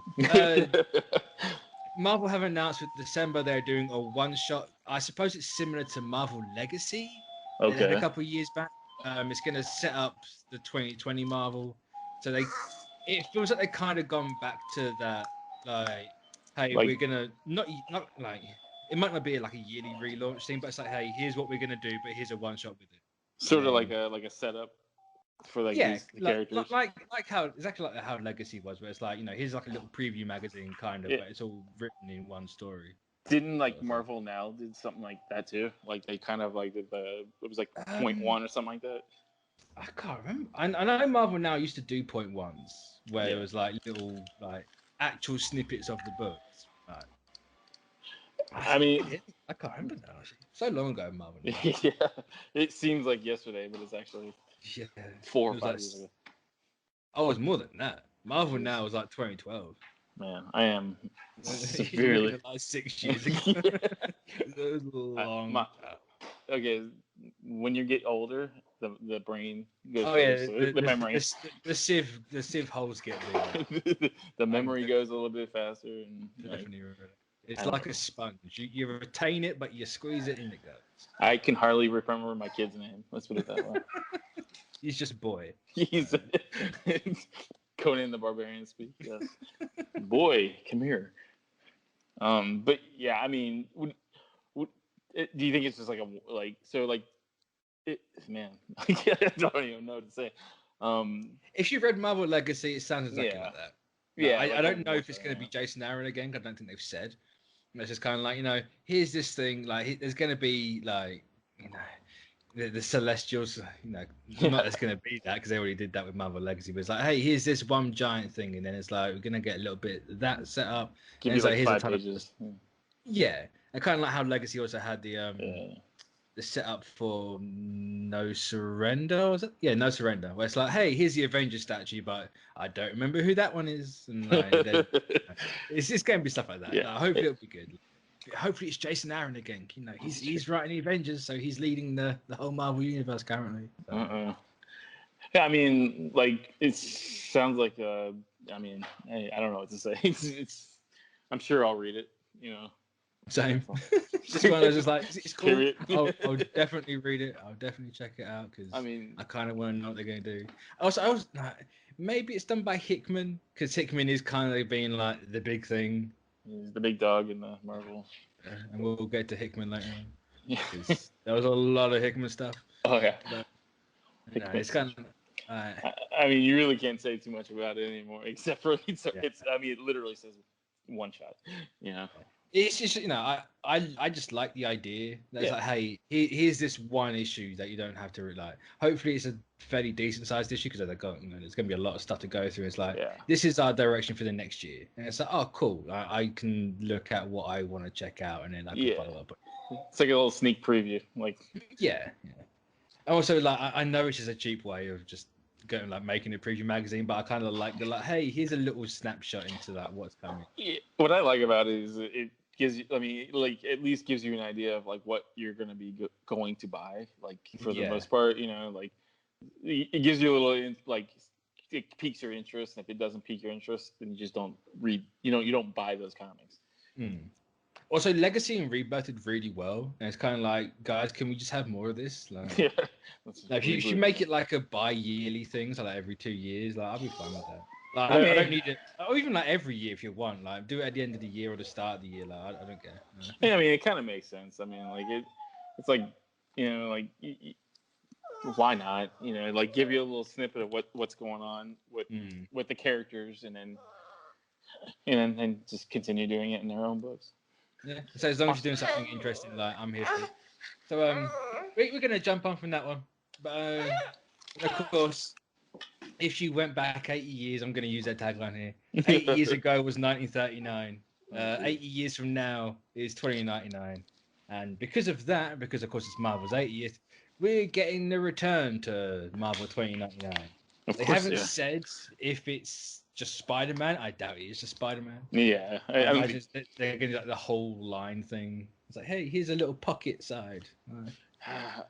[SPEAKER 1] Marvel have announced with December they're doing a one-shot. I suppose it's similar to Marvel Legacy.
[SPEAKER 2] Okay.
[SPEAKER 1] They had a couple of years back. It's going to set up the 2020 Marvel. So it feels like they've kind of gone back to that, like, hey, we're gonna not like. It might not be like a yearly relaunch thing, but it's like, hey, here's what we're gonna do, but here's a one shot with it.
[SPEAKER 2] Sort of like a setup for these characters.
[SPEAKER 1] Like exactly like how Legacy was, where it's like, here's like a little preview magazine kind of, but it's all written in one story.
[SPEAKER 2] Didn't Marvel Now did something like that too? Like they kind of like did it was like .1 or something like that.
[SPEAKER 1] I can't remember. I know Marvel Now used to do .1s where it was like little like actual snippets of the books. Right.
[SPEAKER 2] I mean,
[SPEAKER 1] I can't remember now. So long ago, Marvel.
[SPEAKER 2] Yeah, it seems like yesterday, but it's actually 4 or 5 years ago.
[SPEAKER 1] Oh, it's more than that. Marvel Now was like 2012.
[SPEAKER 2] Man, I am severely
[SPEAKER 1] like 6 years ago. It was long.
[SPEAKER 2] Okay, when you get older, the brain goes. The memory.
[SPEAKER 1] The sieve holes get bigger.
[SPEAKER 2] The memory goes a little bit faster, and
[SPEAKER 1] definitely. It's like a sponge. You retain it, but you squeeze it and it goes.
[SPEAKER 2] I can hardly remember my kid's name. Let's put it that way.
[SPEAKER 1] He's just Boy.
[SPEAKER 2] He's Conan the Barbarian speak. Yes. Boy, come here. But yeah, I mean, do you think it's just like man? I don't even know what to say.
[SPEAKER 1] If you've read Marvel Legacy, it sounds exactly like that.
[SPEAKER 2] Yeah,
[SPEAKER 1] I don't know if it's going to be Jason Aaron again. I don't think they've said. It's just kind of like, here's this thing. Like, there's going to be like, the Celestials. Not there's going to be that because they already did that with Marvel Legacy. But it's like, hey, here's this one giant thing, and then it's like we're going to get a little bit of that set up.
[SPEAKER 2] Give you like 5 pages.
[SPEAKER 1] Yeah, and kind of like how Legacy also had the setup for No Surrender, was it? Yeah, No Surrender. Where it's like, hey, here's the Avengers statue, but I don't remember who that one is. And it's going to be stuff like that.
[SPEAKER 2] Yeah.
[SPEAKER 1] Hopefully it'll be good. Hopefully it's Jason Aaron again. He's writing the Avengers, so he's leading the whole Marvel universe currently. So.
[SPEAKER 2] Yeah, I mean, like it sounds like I mean, I don't know what to say. I'm sure I'll read it.
[SPEAKER 1] Same. Just one of those, just like, it's cool.
[SPEAKER 2] Period.
[SPEAKER 1] I'll definitely read it. I'll definitely check it out because I kind of want to know what they're going to do. Also, I was maybe it's done by Hickman because Hickman is kind of being like the big thing.
[SPEAKER 2] He's the big dog in the Marvel.
[SPEAKER 1] And we'll get to Hickman later on.
[SPEAKER 2] Yeah.
[SPEAKER 1] There was a lot of Hickman stuff.
[SPEAKER 2] Oh yeah.
[SPEAKER 1] But, it's kind of.
[SPEAKER 2] I mean, you really can't say too much about it anymore, except for it's. I mean, it literally says one shot.
[SPEAKER 1] It's just I just like the idea that it's like, hey, here's this one issue that you don't have to like. Hopefully, it's a fairly decent sized issue because there's going to be a lot of stuff to go through. It's like this is our direction for the next year, and it's like, oh, cool. I can look at what I want to check out, and then I can follow up.
[SPEAKER 2] It's like a little sneak preview, like
[SPEAKER 1] yeah. Also, like I know it's just a cheap way of just going like making a preview magazine, but I kind of like the hey, here's a little snapshot into that what's coming.
[SPEAKER 2] Yeah. What I like about it is it gives you, I mean, like at least gives you an idea of like what you're going to be going to buy, like for the most part, like it gives you a little like it piques your interest, and if it doesn't pique your interest, then you just don't read, you don't buy those comics.
[SPEAKER 1] Also, Legacy and Rebirth did really well, and it's kind of like, guys, can we just have more of this? Like, if you make it like a bi-yearly thing, so like every 2 years, like I'll be fine with that. Like, I don't need it, or even like every year if you want. Like, do it at the end of the year or the start of the year. Like, I don't care.
[SPEAKER 2] Yeah, I mean, it kind of makes sense. I mean, like it's like why not? Like give you a little snippet of what's going on with the characters, and then just continue doing it in their own books.
[SPEAKER 1] Yeah. So as long as you're doing something interesting, like I'm here for it. So we're gonna jump on from that one, but of course, if you went back 80 years, I'm gonna use that tagline here. 80 years ago was 1939. 80 years from now is 2099, and because of that, because of course it's Marvel's 80th, we're getting the return to Marvel 2099. They haven't said if it's just Spider-Man. I doubt it is just Spider-Man.
[SPEAKER 2] Yeah,
[SPEAKER 1] I imagine they're going to do like the whole line thing. It's like, hey, here's a little pocket side.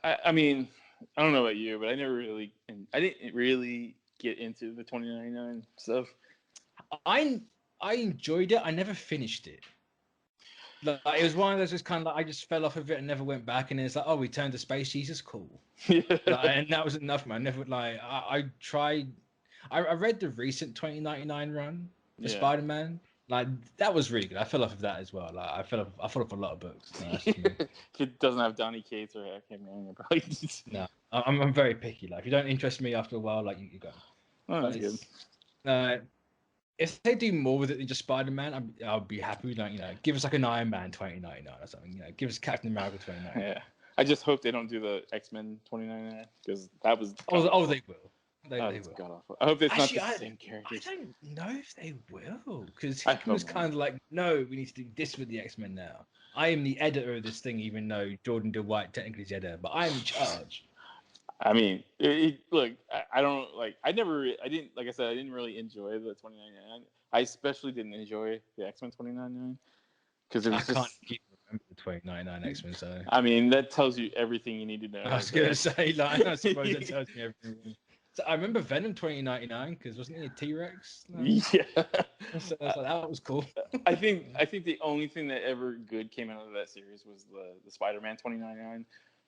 [SPEAKER 2] I mean, I don't know about you, but I didn't really get into the 2099 stuff.
[SPEAKER 1] I enjoyed it. I never finished it. Like, it was one of those just kind of like I just fell off of it and never went back. And it's like, oh, we turned to Space Jesus, cool. And that was enough, man. Never like I tried. I read the recent 2099 run for Spider-Man. Like that was really good. I fell off of that as well. Like I fell off a lot of books.
[SPEAKER 2] If it doesn't have Donny Cates or Hickman, probably
[SPEAKER 1] no. I'm very picky. Like if you don't interest me after a while, like you go.
[SPEAKER 2] Oh, that's good.
[SPEAKER 1] If they do more with it than just Spider-Man, I'll be happy. Like give us like an Iron Man 2099 or something. Give us Captain America 2099.
[SPEAKER 2] Yeah. I just hope they don't do the X-Men 2099 because that was.
[SPEAKER 1] Oh, they will. They will.
[SPEAKER 2] God awful. I hope it's not the same characters.
[SPEAKER 1] I don't know if they will, because Hickman was kind of like, no, we need to do this with the X-Men now. I am the editor of this thing, even though Jordan DeWhite technically is the editor, but I'm in charge.
[SPEAKER 2] I mean, look, I don't like. I didn't, like I said, I didn't really enjoy the 2099. I especially didn't enjoy the X-Men 2099 because it was
[SPEAKER 1] I can't keep remember the 2099 X-Men. So
[SPEAKER 2] I mean, that tells you everything you need to know.
[SPEAKER 1] I was gonna say, like, I suppose that tells me everything. So I remember Venom 2099 because wasn't he a T-Rex?
[SPEAKER 2] Yeah.
[SPEAKER 1] So I was like, that was cool.
[SPEAKER 2] I think the only thing that ever good came out of that series was the Spider-Man 2099.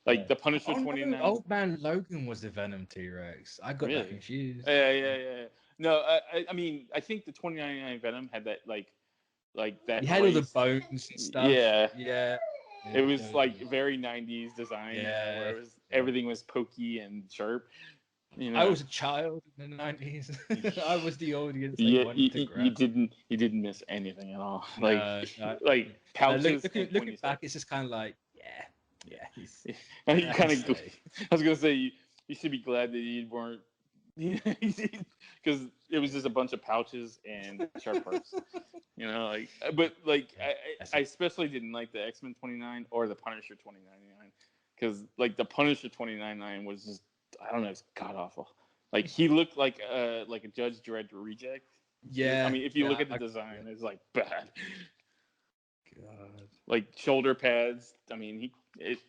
[SPEAKER 2] Like the Punisher 29.
[SPEAKER 1] No, Old Man Logan was the Venom T-Rex. I got that confused.
[SPEAKER 2] Yeah. No, I mean, I think the 2099 Venom had that like that.
[SPEAKER 1] He had all the bones and stuff.
[SPEAKER 2] Yeah. It was like very 90s design.
[SPEAKER 1] Yeah.
[SPEAKER 2] Where it was everything was pokey and sharp.
[SPEAKER 1] I was a child in the 90s. I was the audience.
[SPEAKER 2] Yeah, you didn't miss anything at all. Like pouches.
[SPEAKER 1] Looking back, it's just kind of like, yeah.
[SPEAKER 2] You kind of. I was gonna say you should be glad that you weren't, because it was just a bunch of pouches and sharp parts. But I especially didn't like the X-Men 29 or the Punisher 2099 because like the Punisher 2099 was just. I don't know, it's god awful. Like he looked like a Judge Dredd reject.
[SPEAKER 1] Yeah.
[SPEAKER 2] I mean, if you look at the design, it's like bad.
[SPEAKER 1] God.
[SPEAKER 2] Like shoulder pads. I mean, it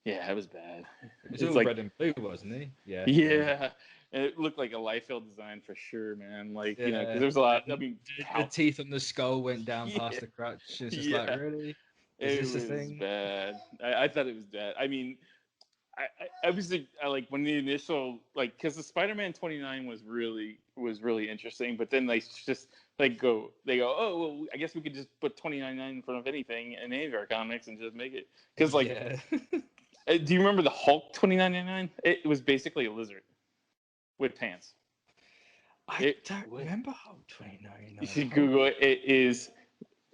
[SPEAKER 2] was bad.
[SPEAKER 1] It was all like, red and blue, wasn't he? Yeah.
[SPEAKER 2] Yeah. And it looked like a Liefeld design for sure, man. Like,
[SPEAKER 1] Yeah.
[SPEAKER 2] you know, because there's a lot. I mean,
[SPEAKER 1] the teeth on the skull went down past the crutch. It's just like, really? Is this a thing?
[SPEAKER 2] Bad. I thought it was bad. I mean, I was like when the initial like because the Spider-Man 29 was really interesting, but then they just they go oh well I guess we could just put 2099 in front of anything in any of our comics and just make it because like do you remember the Hulk 2099? It was basically a lizard with pants.
[SPEAKER 1] I don't remember Hulk 2099.
[SPEAKER 2] You should Google it. It is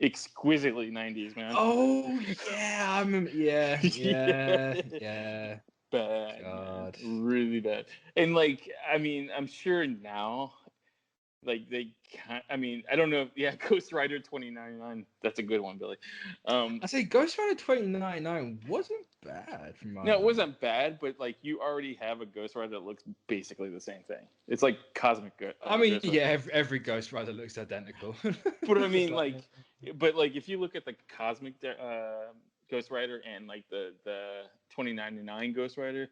[SPEAKER 2] exquisitely 90s, man.
[SPEAKER 1] Oh yeah, I remember. Yeah.
[SPEAKER 2] Bad,
[SPEAKER 1] God,
[SPEAKER 2] man. Really bad. And like, I mean, I'm sure now, like they can't. I mean, I don't know. Yeah, Ghost Rider 2099. That's a good one, Billy.
[SPEAKER 1] I say Ghost Rider 2099 wasn't bad from my.
[SPEAKER 2] No, it wasn't bad, but like you already have a Ghost Rider that looks basically the same thing. It's like cosmic.
[SPEAKER 1] I mean, yeah, every Ghost Rider looks identical.
[SPEAKER 2] But I mean, like, but like if you look at the cosmic Ghost Rider and like the 2099 Ghost Rider,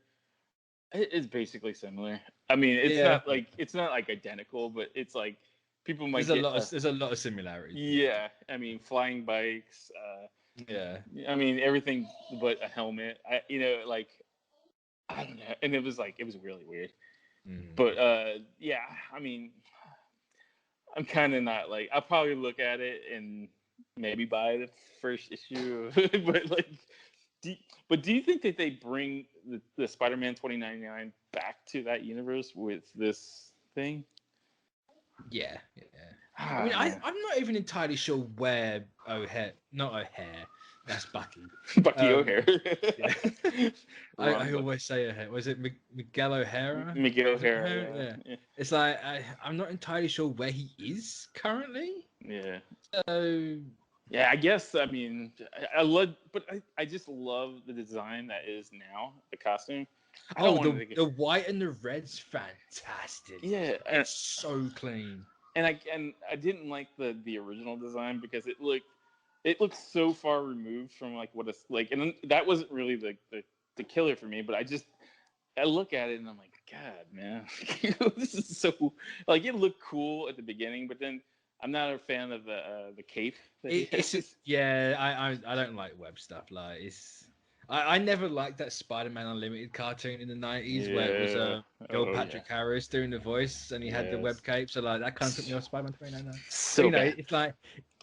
[SPEAKER 2] it's basically similar. I mean, it's not like identical, but it's like people might.
[SPEAKER 1] There's a lot of similarities.
[SPEAKER 2] Yeah, I mean, flying bikes.
[SPEAKER 1] Yeah.
[SPEAKER 2] I mean, everything but a helmet. You know, like I don't know, and it was really weird. But yeah, I mean, I'm kind of not like I'll probably look at it and maybe buy the first issue, but like. Do you think that they bring the Spider-Man 2099 back to that universe with this thing?
[SPEAKER 1] Yeah. I mean, I'm not even entirely sure where not O'Hare, that's Bucky.
[SPEAKER 2] Bucky O'Hare.
[SPEAKER 1] Yeah. I always say O'Hare. Was it Miguel O'Hara?
[SPEAKER 2] Miguel O'Hara,
[SPEAKER 1] yeah. It's like I'm not entirely sure where he is currently.
[SPEAKER 2] Yeah.
[SPEAKER 1] So.
[SPEAKER 2] Yeah, I guess. I mean, I just love the design that is now the costume.
[SPEAKER 1] The white and the red's fantastic.
[SPEAKER 2] Yeah,
[SPEAKER 1] it's so clean.
[SPEAKER 2] And I didn't like the original design because it looked so far removed from like what it's like, and that wasn't really the killer for me. But I look at it and I'm like, God, man, this is so like it looked cool at the beginning, but then. I'm not a fan of the cape.
[SPEAKER 1] I don't like web stuff. Like I never liked that Spider-Man Unlimited cartoon in the 90s where it was Bill Patrick Harris doing the voice and he had the web cape. So like that kind of took me off Spider-Man 2099.
[SPEAKER 2] So bad.
[SPEAKER 1] It's like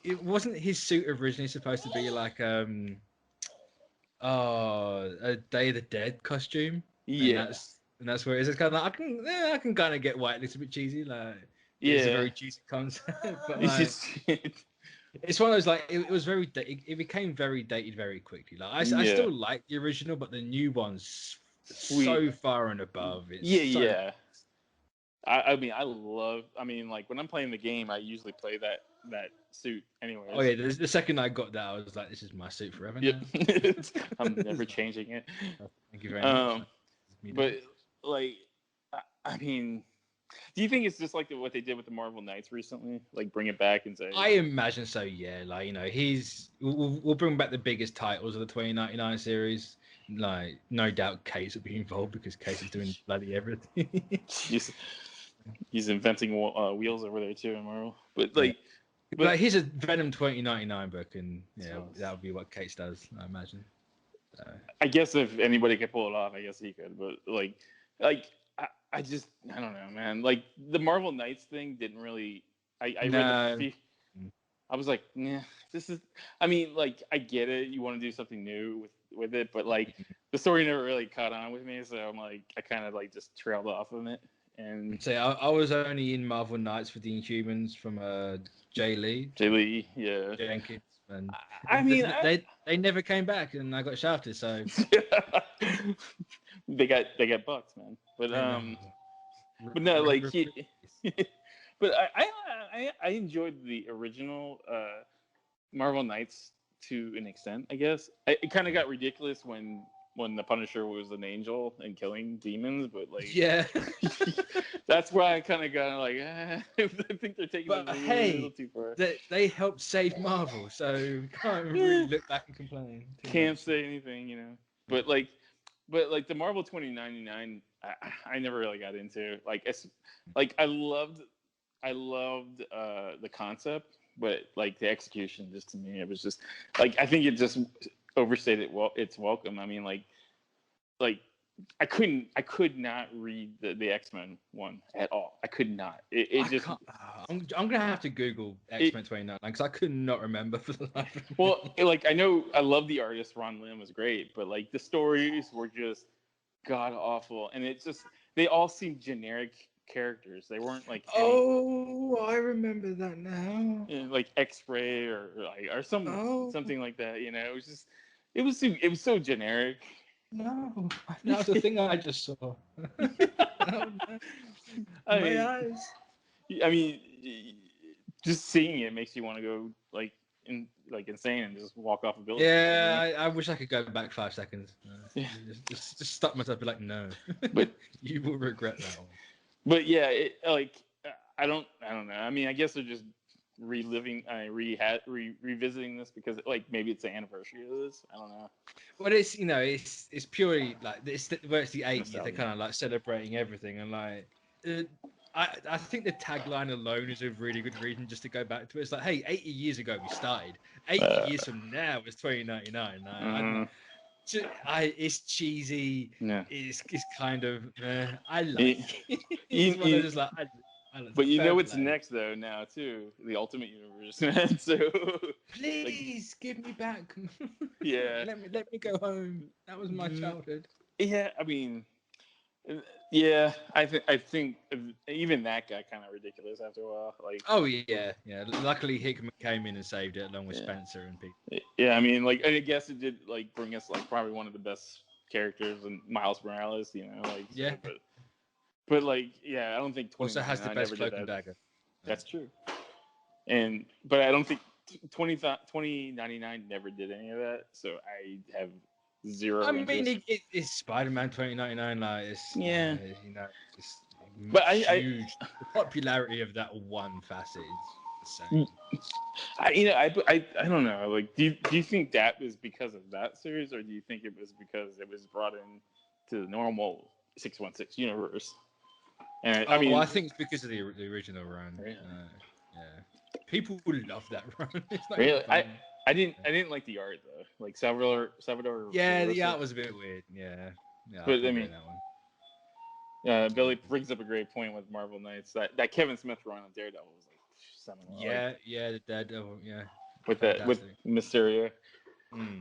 [SPEAKER 1] it wasn't his suit originally supposed to be like a Day of the Dead costume.
[SPEAKER 2] Yeah,
[SPEAKER 1] and that's where it is. It's kind of like I can kind of get why it looks a bit cheesy. Like. Yeah, it's a very cheesy concept, but like, it's one of those like it was very it became very dated very quickly. Like I still like the original, but the new one's so far and above.
[SPEAKER 2] Yeah. I mean, like when I'm playing the game, I usually play that suit anyway.
[SPEAKER 1] Oh yeah, the second I got that, I was like, this is my suit forever now.
[SPEAKER 2] I'm never changing it.
[SPEAKER 1] Thank you very much.
[SPEAKER 2] But like, I mean. Do you think it's just like what they did with the Marvel Knights recently? Like bring it back and say.
[SPEAKER 1] I imagine so. Yeah, like we'll bring back the biggest titles of the 2099 series. Like no doubt, Case will be involved because Case is doing bloody everything. He's
[SPEAKER 2] inventing wheels over there too in Marvel. But
[SPEAKER 1] like here's a Venom 2099 book, and that would be what Case does. I imagine.
[SPEAKER 2] I guess if anybody could pull it off, I guess he could. But like. I don't know, man. Like the Marvel Knights thing didn't really. I was like, nah, this is. I mean, like I get it. You want to do something new with it, but like the story never really caught on with me. So I'm like, I kind of like just trailed off of it. And
[SPEAKER 1] say I was only in Marvel Knights for the Inhumans from Jay Lee,
[SPEAKER 2] yeah,
[SPEAKER 1] Jenkins, and
[SPEAKER 2] I mean
[SPEAKER 1] they never came back, and I got shafted. So
[SPEAKER 2] they got bucks, man. But no, like but I enjoyed the original Marvel Knights to an extent, I guess. It kind of got ridiculous when the Punisher was an angel and killing demons, but like that's why I kind of got like I think they're taking it a little too far.
[SPEAKER 1] They helped save Marvel, so can't really look back and complain.
[SPEAKER 2] Can't say anything, you know. But like the Marvel 2099, I never really got into. Like, it's like I loved the concept, but like the execution, just to me, it was just like I think it just overstated its welcome. I mean, like I could not read the X-Men one at all. I could not. It just.
[SPEAKER 1] I'm gonna have to Google X-Men 2099 because I could not remember for the life of me.
[SPEAKER 2] Well, like I know I love the artist. Ron Lim was great, but like the stories were just god awful, and it just they all seemed generic characters. They weren't like
[SPEAKER 1] I remember that now.
[SPEAKER 2] Like X-Ray or something like that. You know, it was just it was so generic.
[SPEAKER 1] No, that's the thing I just saw. Oh, no. My eyes.
[SPEAKER 2] I mean, just seeing it makes you want to go like insane and just walk off a building.
[SPEAKER 1] Yeah, I wish I could go back 5 seconds. Just stop myself, be like, no,
[SPEAKER 2] but
[SPEAKER 1] you will regret that one.
[SPEAKER 2] But yeah, I don't know. I mean, I guess they're just revisiting this because like maybe it's the anniversary of this. I don't know.
[SPEAKER 1] But it's it's purely like where it's the 80s. They're kind of like celebrating everything and like. I think the tagline alone is a really good reason just to go back to it. It's like, hey, 80 years ago we started. 80 years from now it's 2099. It's cheesy.
[SPEAKER 2] Yeah.
[SPEAKER 1] It's kind of I like it.
[SPEAKER 2] But you know what's next though now too, the Ultimate Universe, man. So
[SPEAKER 1] please give me back.
[SPEAKER 2] Yeah.
[SPEAKER 1] let me go home. That was my childhood.
[SPEAKER 2] Yeah, I mean. Yeah, I think even that got kind of ridiculous after a while. Like,
[SPEAKER 1] oh yeah. Luckily, Hickman came in and saved it along with Spencer and people.
[SPEAKER 2] Yeah, I mean, like I guess it did like bring us like probably one of the best characters in Miles Morales. You know, like
[SPEAKER 1] yeah.
[SPEAKER 2] So, but like I don't think
[SPEAKER 1] also has the best cloak and dagger.
[SPEAKER 2] That's true. But I don't think 2099 never did any of that. So I have zero.
[SPEAKER 1] I mean, it's Spider-Man 2099. Like, it's it's
[SPEAKER 2] but
[SPEAKER 1] huge. The popularity of that one facet is insane.
[SPEAKER 2] I don't know. Like, do you think that was because of that series, or do you think it was because it was brought in to the normal 616 universe? And
[SPEAKER 1] I think it's because of the original run.
[SPEAKER 2] Yeah.
[SPEAKER 1] People love that run.
[SPEAKER 2] Really, I didn't like the art though. Like Salvador.
[SPEAKER 1] Yeah, the art was a bit weird. Yeah.
[SPEAKER 2] But I mean, that one. Billy brings up a great point with Marvel Knights. That Kevin Smith run on Daredevil was like seminal.
[SPEAKER 1] Yeah, the Daredevil. Yeah.
[SPEAKER 2] With Mysterio.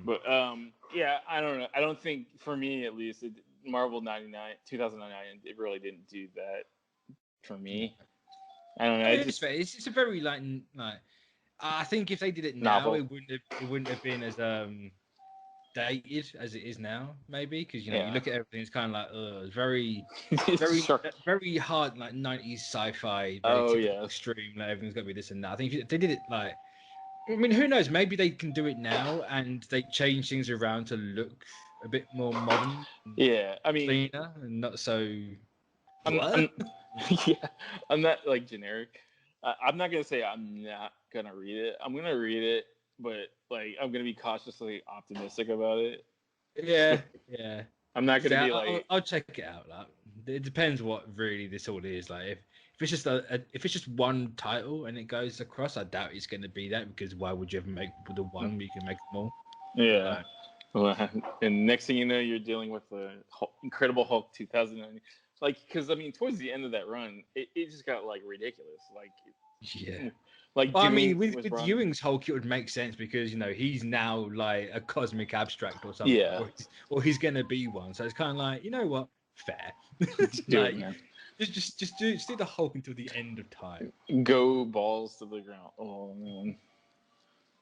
[SPEAKER 2] But I don't know. I don't think for me at least, Marvel 2099, it really didn't do that for me. I don't know.
[SPEAKER 1] It's a very like I think if they did it now,
[SPEAKER 2] novel.
[SPEAKER 1] it wouldn't have been as dated as it is now, maybe because you look at everything, it's kind of like it's very very hard like 90s sci-fi. Extreme, like everything's got to be this and that. I think if they did it like, I mean, who knows? Maybe they can do it now and they change things around to look a bit more modern.
[SPEAKER 2] Yeah, I mean,
[SPEAKER 1] cleaner and not so.
[SPEAKER 2] I'm not like generic. I'm not gonna say I'm not gonna read it. I'm gonna read it, but like I'm gonna be cautiously optimistic about it.
[SPEAKER 1] Yeah.
[SPEAKER 2] I'm not gonna be like.
[SPEAKER 1] I'll check it out. Like, it depends what really this all is. Like if it's just if it's just one title and it goes across, I doubt it's gonna be that because why would you ever make the one when you can make them all?
[SPEAKER 2] Yeah. And next thing you know, you're dealing with the Incredible Hulk 2009. Like, because I mean, towards the end of that run, it just got like ridiculous. Like, like
[SPEAKER 1] I mean, with Ewing's Hulk, it would make sense because he's now like a cosmic abstract or something.
[SPEAKER 2] Yeah.
[SPEAKER 1] Or he's gonna be one. So it's kind of like, you know what, fair.
[SPEAKER 2] Just do it, man.
[SPEAKER 1] Just do the Hulk until the end of time.
[SPEAKER 2] Go balls to the ground. Oh man.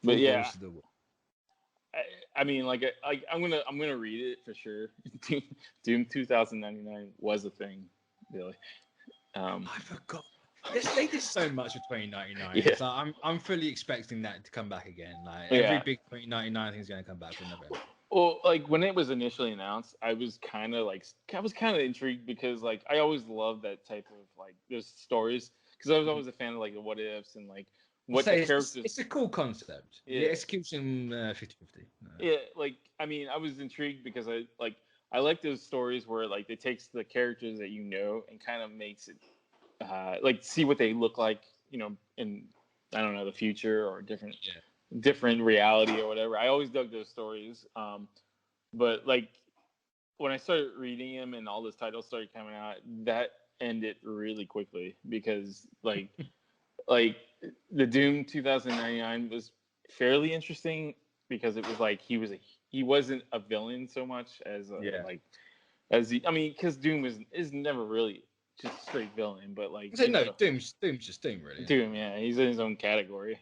[SPEAKER 2] But yeah. I mean, like I'm gonna read it for sure. Doom 2099 was a thing, really.
[SPEAKER 1] I forgot. They did so much for 2099.
[SPEAKER 2] Yeah.
[SPEAKER 1] So I'm fully expecting that to come back again. Like every big 2099 thing is gonna come back in November.
[SPEAKER 2] Well, like when it was initially announced, I was kind of intrigued because like I always loved that type of like those stories because I was always a fan of like the what ifs and like. What the characters...
[SPEAKER 1] It's a cool concept. Yeah, execution 50-50.
[SPEAKER 2] Yeah, like I mean, I was intrigued because I I like those stories where like it takes the characters that you know and kind of makes it like see what they look like, you know, in I don't know the future or different reality or whatever. I always dug those stories, but like when I started reading them and all those titles started coming out, that ended really quickly because like like the Doom 2099 was fairly interesting because it was like he wasn't a villain so much as like as I mean because Doom is never really just a straight villain, but like
[SPEAKER 1] Doom's just Doom really.
[SPEAKER 2] Doom, yeah, he's in his own category.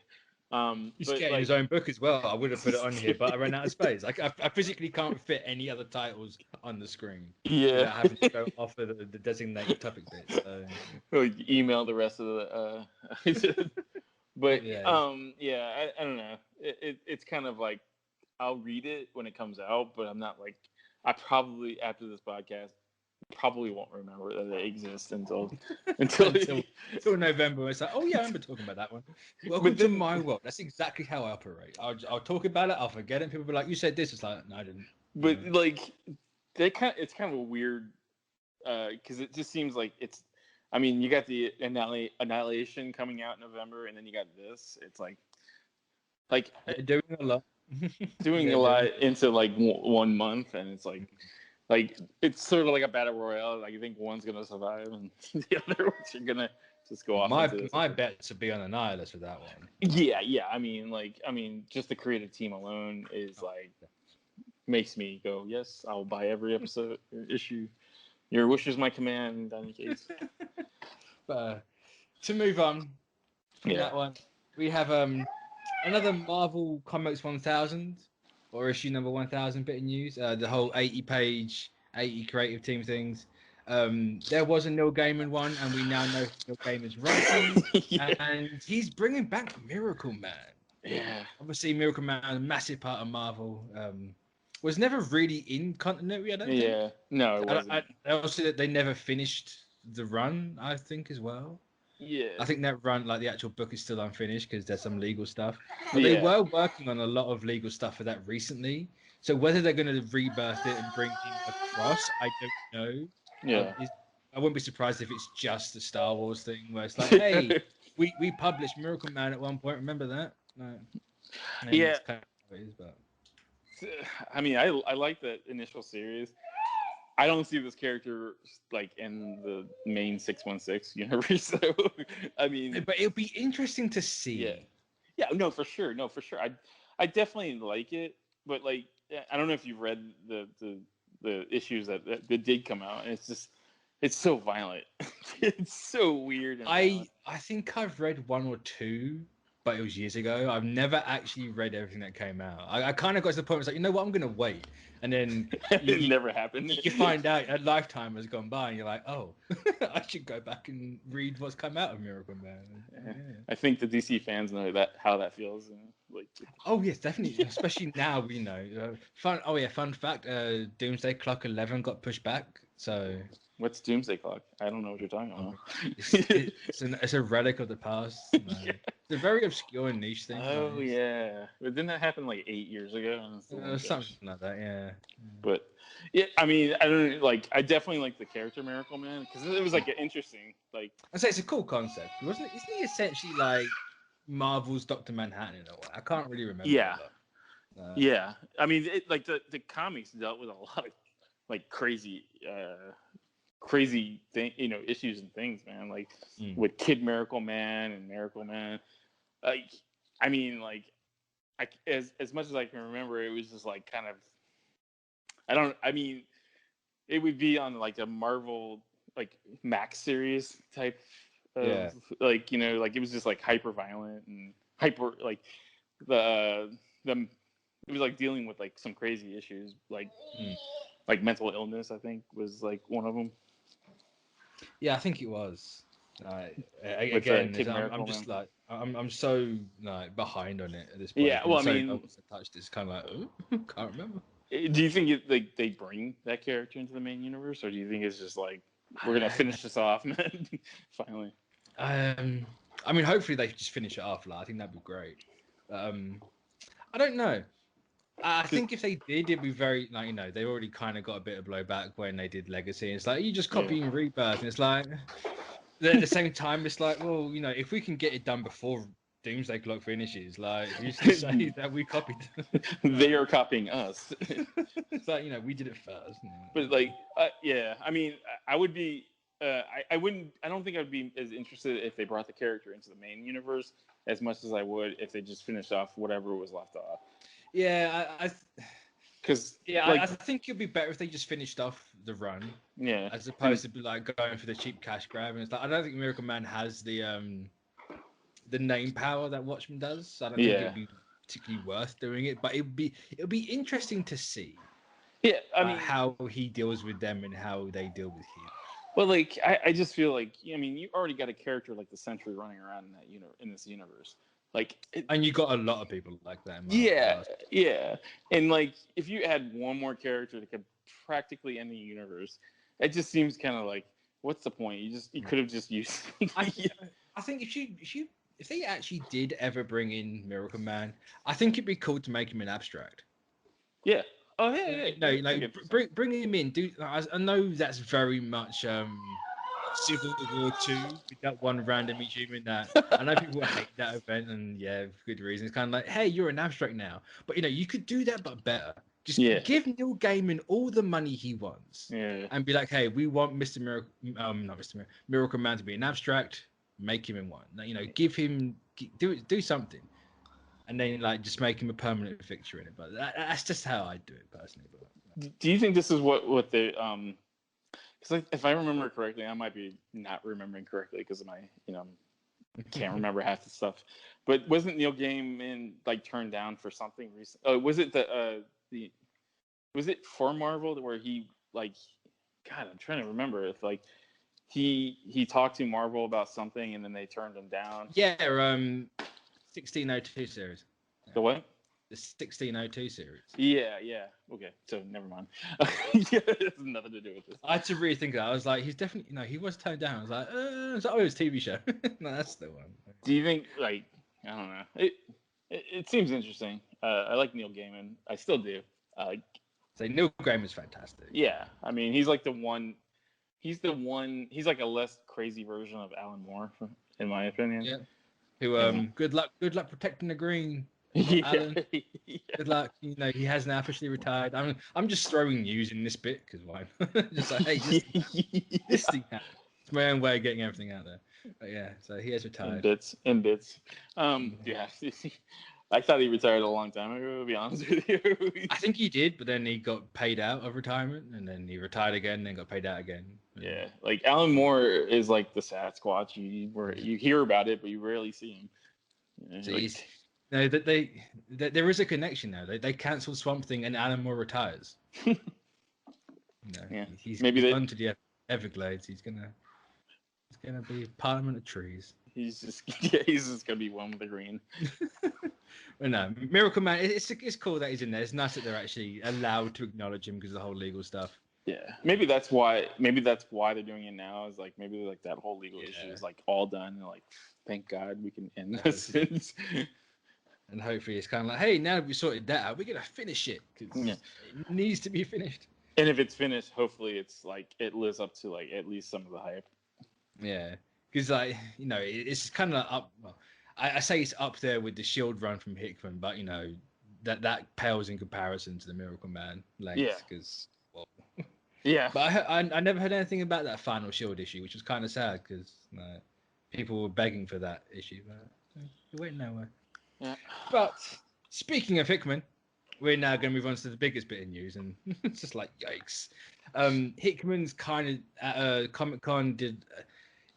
[SPEAKER 1] He's
[SPEAKER 2] but
[SPEAKER 1] getting his own book as well. I would have put it on here, but I ran out of space. I physically can't fit any other titles on the screen.
[SPEAKER 2] Yeah,
[SPEAKER 1] without having to go off of the designated topic bit. So.
[SPEAKER 2] Like email the rest of the. But
[SPEAKER 1] yeah,
[SPEAKER 2] I don't know. It's kind of like I'll read it when it comes out, but I'm not like I probably after this podcast probably won't remember that it exists until
[SPEAKER 1] November. It's like, oh yeah, I remember talking about that one. Welcome to my world. That's exactly how I operate. I'll talk about it. I'll forget it. People be like, "You said this." It's like, no, I didn't.
[SPEAKER 2] But like, it's kind of a weird because it just seems like it's. I mean, you got the Annihilation coming out in November, and then you got this. It's like
[SPEAKER 1] they're doing a lot,
[SPEAKER 2] doing a lot into like 1 month, and it's like it's sort of like a battle royale. Like you think one's gonna survive, and the other ones are gonna just go off.
[SPEAKER 1] My bet to be on Annihilus with that one.
[SPEAKER 2] Yeah. I mean, just the creative team alone is like makes me go, yes, I'll buy every episode issue. Your wish is my command, Donny Cates.
[SPEAKER 1] But to move on from that one, we have another Marvel Comics 1000 or issue number 1000 bit of news. The whole 80-page, 80 creative team things. There was a Neil Gaiman one, and we now know Neil Gaiman's writing, and he's bringing back Miracleman.
[SPEAKER 2] Yeah,
[SPEAKER 1] obviously Miracleman, a massive part of Marvel. Was never really in continuity, I don't think.
[SPEAKER 2] Yeah, no, it wasn't.
[SPEAKER 1] I also that they never finished the run, I think, as well.
[SPEAKER 2] Yeah.
[SPEAKER 1] I think that run, like the actual book, is still unfinished because there's some legal stuff. But they were working on a lot of legal stuff for that recently. So whether they're going to rebirth it and bring him across, I don't know.
[SPEAKER 2] Yeah.
[SPEAKER 1] I wouldn't be surprised if it's just the Star Wars thing where it's like, hey, we published Miracleman at one point. Remember that? No.
[SPEAKER 2] Yeah.
[SPEAKER 1] It's kind of how it is, but...
[SPEAKER 2] I mean, I like the initial series. I don't see this character like in the main 616 universe. So, I mean,
[SPEAKER 1] but it'll be interesting to see.
[SPEAKER 2] Yeah, no, for sure. I definitely like it, but like, I don't know if you've read the issues that did come out, and it's so violent. It's so weird.
[SPEAKER 1] I think I've read one or two. But it was years ago. I've never actually read everything that came out. I kind of got to the point where it's like, you know what, I'm going to wait. And then
[SPEAKER 2] it never happened.
[SPEAKER 1] You find out a lifetime has gone by and you're like, oh, I should go back and read what's come out of Miracleman. Yeah.
[SPEAKER 2] I think the DC fans know how that feels.
[SPEAKER 1] Oh, yes, definitely. Especially now, we know. Fun fact, Doomsday Clock 11 got pushed back. So...
[SPEAKER 2] What's Doomsday Clock? I don't know what you're talking about.
[SPEAKER 1] It's a relic of the past. It's a very obscure niche thing.
[SPEAKER 2] Oh, yeah. But didn't that happen like 8 years ago?
[SPEAKER 1] Something like that, yeah.
[SPEAKER 2] But, yeah, I mean, I don't like. I definitely like the character Miracleman because it was like interesting. Like,
[SPEAKER 1] I'd say it's a cool concept, wasn't it? Isn't he essentially like Marvel's Dr. Manhattan in a way? I can't really remember.
[SPEAKER 2] Yeah. Yeah. I mean, like the comics dealt with a lot of like crazy thing, issues and things, man. Like with Kid Miracleman and Miracleman. Like, I mean, like, as much as I can remember, it was just like kind of. It would be on like a Marvel like Max series type of like like it was just like hyper violent and hyper like it was like dealing with like some crazy issues like mental illness. I think was like one of them.
[SPEAKER 1] Yeah, I think it was. Again, I'm just like I'm so like behind on it at this point.
[SPEAKER 2] Yeah, well, I mean,
[SPEAKER 1] touched it's kind of like can't remember.
[SPEAKER 2] Do you think they bring that character into the main universe, or do you think it's just like we're gonna finish this off, man? Finally.
[SPEAKER 1] I mean, hopefully they just finish it off. Like, I think that'd be great. I don't know. I think if they did, it'd be very like they already kind of got a bit of blowback when they did Legacy. It's like you just copying Rebirth, and it's like at the same time, it's like well, if we can get it done before Doomsday Clock finishes, like who's to say that we copied?
[SPEAKER 2] They are copying us.
[SPEAKER 1] It's like we did it first.
[SPEAKER 2] But like, yeah, I mean, I would be. I wouldn't. I don't think I'd be as interested if they brought the character into the main universe as much as I would if they just finished off whatever was left off.
[SPEAKER 1] Yeah,
[SPEAKER 2] because
[SPEAKER 1] I think it'd be better if they just finished off the run.
[SPEAKER 2] Yeah.
[SPEAKER 1] As opposed to like going for the cheap cash grab, and it's like I don't think Miracleman has the name power that Watchmen does. So I don't think it'd be particularly worth doing it, but it'd be interesting to see.
[SPEAKER 2] Yeah, I mean
[SPEAKER 1] how he deals with them and how they deal with him.
[SPEAKER 2] Well, like I just feel like I mean you already got a character like the Sentry running around in that in this universe, like
[SPEAKER 1] and you got a lot of people like that.
[SPEAKER 2] Yeah, and like if you add one more character that could practically end the universe, it just seems kind of like what's the point? You could have just used.
[SPEAKER 1] I think if they actually did ever bring in Miracleman, I think it'd be cool to make him an abstract.
[SPEAKER 2] Yeah. Oh yeah.
[SPEAKER 1] No, like bring him in. I know that's very much Civil War 2 with that one random human that I know people hate that event and for good reason. It's kind of like, hey, you're an abstract now, but you could do that but better. Just give Neil Gaiman all the money he wants, and be like, hey, we want Miracleman to be an abstract. Make him in one. Give him do something. And then, like, just make him a permanent fixture in it. But that's just how I do it personally. But
[SPEAKER 2] do you think this is what the Because like, if I remember correctly, I might be not remembering correctly because of my can't remember half the stuff. But wasn't Neil Gaiman like turned down for something recent? Oh, was it was it for Marvel where he like? God, I'm trying to remember if like he talked to Marvel about something and then they turned him down.
[SPEAKER 1] Yeah, 1602 series.
[SPEAKER 2] The what?
[SPEAKER 1] The 1602 series.
[SPEAKER 2] Yeah. Okay, so never mind. Yeah, it has nothing to do with this.
[SPEAKER 1] I had to rethink that. I was like, he's definitely he was toned down. I was like, it was a TV show. No, that's the one.
[SPEAKER 2] Do you think like I don't know? It seems interesting. I like Neil Gaiman. I still do.
[SPEAKER 1] Neil Gaiman's fantastic.
[SPEAKER 2] Yeah, I mean he's like the one. He's like a less crazy version of Alan Moore, in my opinion.
[SPEAKER 1] Yeah. Who good luck protecting the green. Alan. Good luck. He has now officially retired. I'm just throwing news in this bit because why? Just like, hey, this thing happened. It's my own way of getting everything out there. But yeah, so he has retired.
[SPEAKER 2] In bits. Yeah. I thought he retired a long time ago, to be honest with you.
[SPEAKER 1] I think he did, but then he got paid out of retirement, and then he retired again, and then got paid out again.
[SPEAKER 2] Yeah, like Alan Moore is like the Sasquatch. You hear about it, but you rarely see him.
[SPEAKER 1] There is a connection now. They cancelled Swamp Thing, and Alan Moore retires. He's gone to the Everglades. He's gonna be Parliament of Trees.
[SPEAKER 2] He's just gonna be one with the green.
[SPEAKER 1] Well, no, Miracleman. It's cool that he's in there. It's nice that they're actually allowed to acknowledge him because of the whole legal stuff.
[SPEAKER 2] Yeah, maybe that's why they're doing it now. Is like maybe like that whole legal issue is like all done. And like, thank God we can end this.
[SPEAKER 1] And hopefully it's kind of like, hey, now that we sorted that out, we're gonna finish it because it needs to be finished.
[SPEAKER 2] And if it's finished, hopefully it's like it lives up to like at least some of the hype.
[SPEAKER 1] Yeah, because like it's kind of up. Well, I say it's up there with the Shield run from Hickman, but that pales in comparison to the Miracleman length.
[SPEAKER 2] Yeah.
[SPEAKER 1] Because
[SPEAKER 2] But
[SPEAKER 1] I never heard anything about that final Shield issue, which was kind of sad because people were begging for that issue, but it went nowhere.
[SPEAKER 2] Yeah.
[SPEAKER 1] But speaking of Hickman, we're now going to move on to the biggest bit of news, and it's just like yikes. Hickman's kind of at Comic-Con did.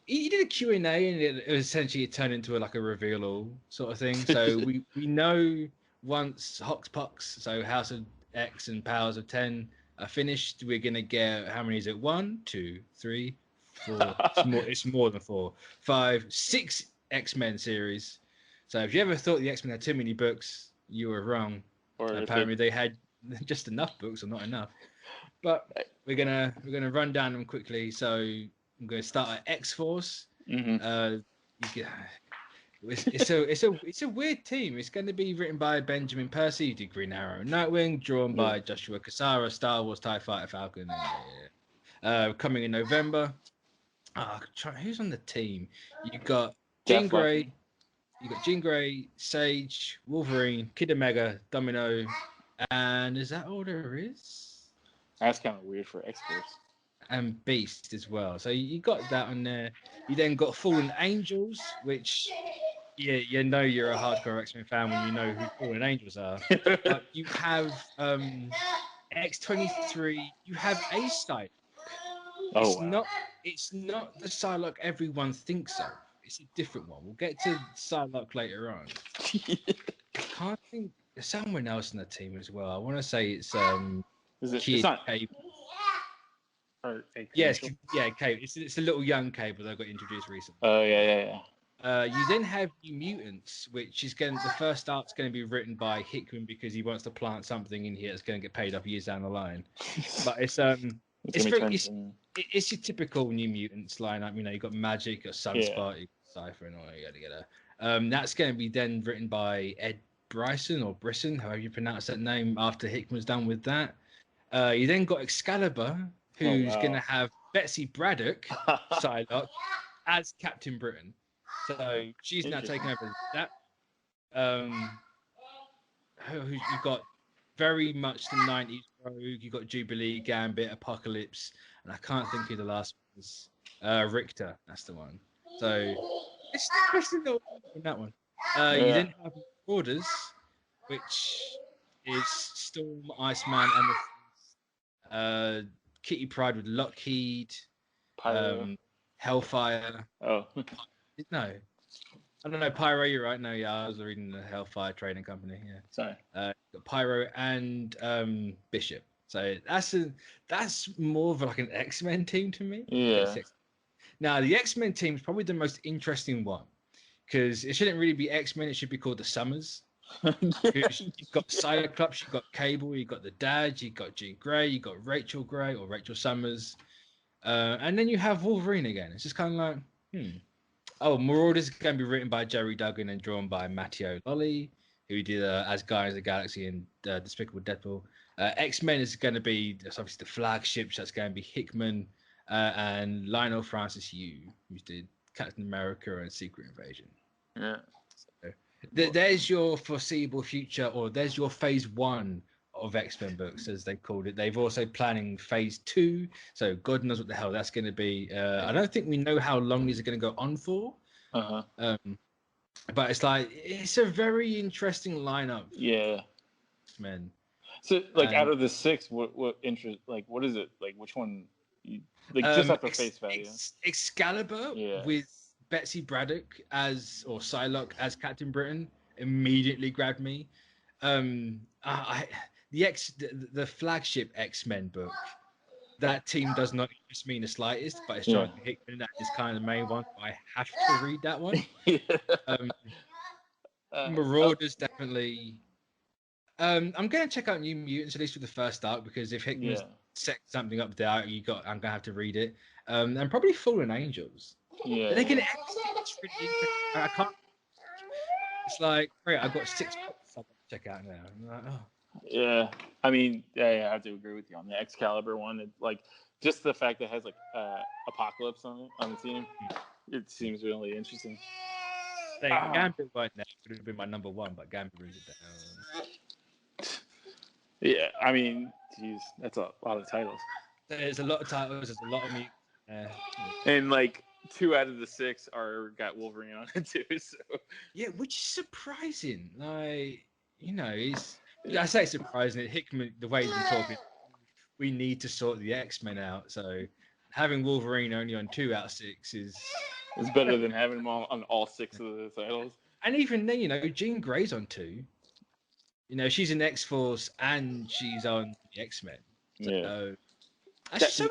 [SPEAKER 1] He did a Q&A, and it essentially turned into a reveal all sort of thing. So we know once Hoxpox, so House of X and Powers of 10 are finished, we're gonna get how many is it? 1, 2, 3, 4. It's more than 4, 5, 6 X-Men series. So if you ever thought the X-Men had too many books, you were wrong. Or apparently they had just enough books or not enough. But we're gonna run down them quickly. So I'm going to start at X-Force.
[SPEAKER 2] Mm-hmm.
[SPEAKER 1] It's a weird team. It's going to be written by Benjamin Percy, who did Green Arrow and Nightwing, drawn by Joshua Cassara, Star Wars, TIE Fighter, Falcon. Coming in November. Who's on the team? You got Jean Grey. You got Jean Grey, Sage, Wolverine, Kid Omega, Domino, and is that all there is?
[SPEAKER 2] That's kind of weird for X-Force.
[SPEAKER 1] And Beast as well. So you got that on there. You then got Fallen Angels, which you know you're a hardcore X-Men fan when you know who Fallen Angels are. But you have X-23. You have a Psylocke. It's not the Psylocke everyone thinks of. It's a different one. We'll get to Psylocke later on. I can't think. There's someone else in the team as well. I want to say it's
[SPEAKER 2] it's not
[SPEAKER 1] Cable.
[SPEAKER 2] Yes,
[SPEAKER 1] Cable. It's a little young Cable that got introduced recently.
[SPEAKER 2] Oh yeah.
[SPEAKER 1] You then have New Mutants, which is the first art's going to be written by Hickman because he wants to plant something in here that's going to get paid off years down the line. But it's your typical New Mutants lineup. You know, you got Magic, you got Sunspot, you got Cypher, and all that. That's going to be then written by Ed Bryson or Brisson, however you pronounce that name, after Hickman's done with that. You then got Excalibur, who's going to have Betsy Braddock, Psylocke, as Captain Britain. So she's now taking over that. You've got very much the 90s Rogue. You got Jubilee, Gambit, Apocalypse, and I can't think who the last one was. Richter, that's the one. So it's not in that one. You then have Orders, which is Storm, Iceman, and Kitty Pryde with Lockheed, Hellfire.
[SPEAKER 2] Oh
[SPEAKER 1] no. I don't know, Pyro, you're right. No, I was reading the Hellfire Trading Company. Yeah.
[SPEAKER 2] Sorry.
[SPEAKER 1] Got Pyro and Bishop. So that's more of like an X-Men team to me.
[SPEAKER 2] Yeah.
[SPEAKER 1] Now the X-Men team is probably the most interesting one because it shouldn't really be X-Men. It should be called the Summers. You've got Cyclops, you've got Cable, you've got the Dad, you've got Jean Grey, you've got Rachel Grey or Rachel Summers, and then you have Wolverine again. It's just kind of like, Marauders is going to be written by Jerry Duggan and drawn by Matteo Lolli, who did As Guardians of the Galaxy and Despicable Deadpool. X-Men is going to be obviously the flagship. So that's going to be Hickman and Lionel Francis Yu, who did Captain America and Secret Invasion.
[SPEAKER 2] Yeah.
[SPEAKER 1] So, there's your foreseeable future, or there's your phase 1 of X-Men books, as they called it. They've also planning phase 2, so God knows what the hell that's going to be. I don't think we know how long these are going to go on for. But it's a very interesting lineup.
[SPEAKER 2] Yeah,
[SPEAKER 1] X-Men.
[SPEAKER 2] So out of the 6, what interest? What is it? Which one? Just at the face value.
[SPEAKER 1] Excalibur with Betsy Braddock or Psylocke as Captain Britain immediately grabbed me. The flagship X-Men book, that team does not interest me in the slightest, but it's Jonathan Hickman, that is kind of the main one. I have to read that one. Marauders definitely. I'm going to check out New Mutants at least for the first arc, because if Hickman set something up there, I'm going to have to read it. And probably Fallen Angels.
[SPEAKER 2] Yeah.
[SPEAKER 1] They're going to really I can't. It's like, great, I've got 6 books I've got to check out now. I'm like, oh.
[SPEAKER 2] Yeah, I mean, I have to agree with you on the Excalibur one. Just the fact that it has Apocalypse on the team, it seems really interesting.
[SPEAKER 1] Gambit right now would have been my number 1, but Gambit brings it down.
[SPEAKER 2] Yeah, I mean, geez, that's a lot of titles.
[SPEAKER 1] There's a lot of titles. There's a lot of
[SPEAKER 2] and 2 out of the 6 got Wolverine on it too. So
[SPEAKER 1] yeah, which is surprising. I say surprising. Hickman, the way he's been talking, we need to sort the X-Men out. So having Wolverine only on 2 out of 6 is
[SPEAKER 2] better than having him on all 6 of the titles.
[SPEAKER 1] And even then, Jean Grey's on 2. She's in X-Force and she's on the X-Men. So, so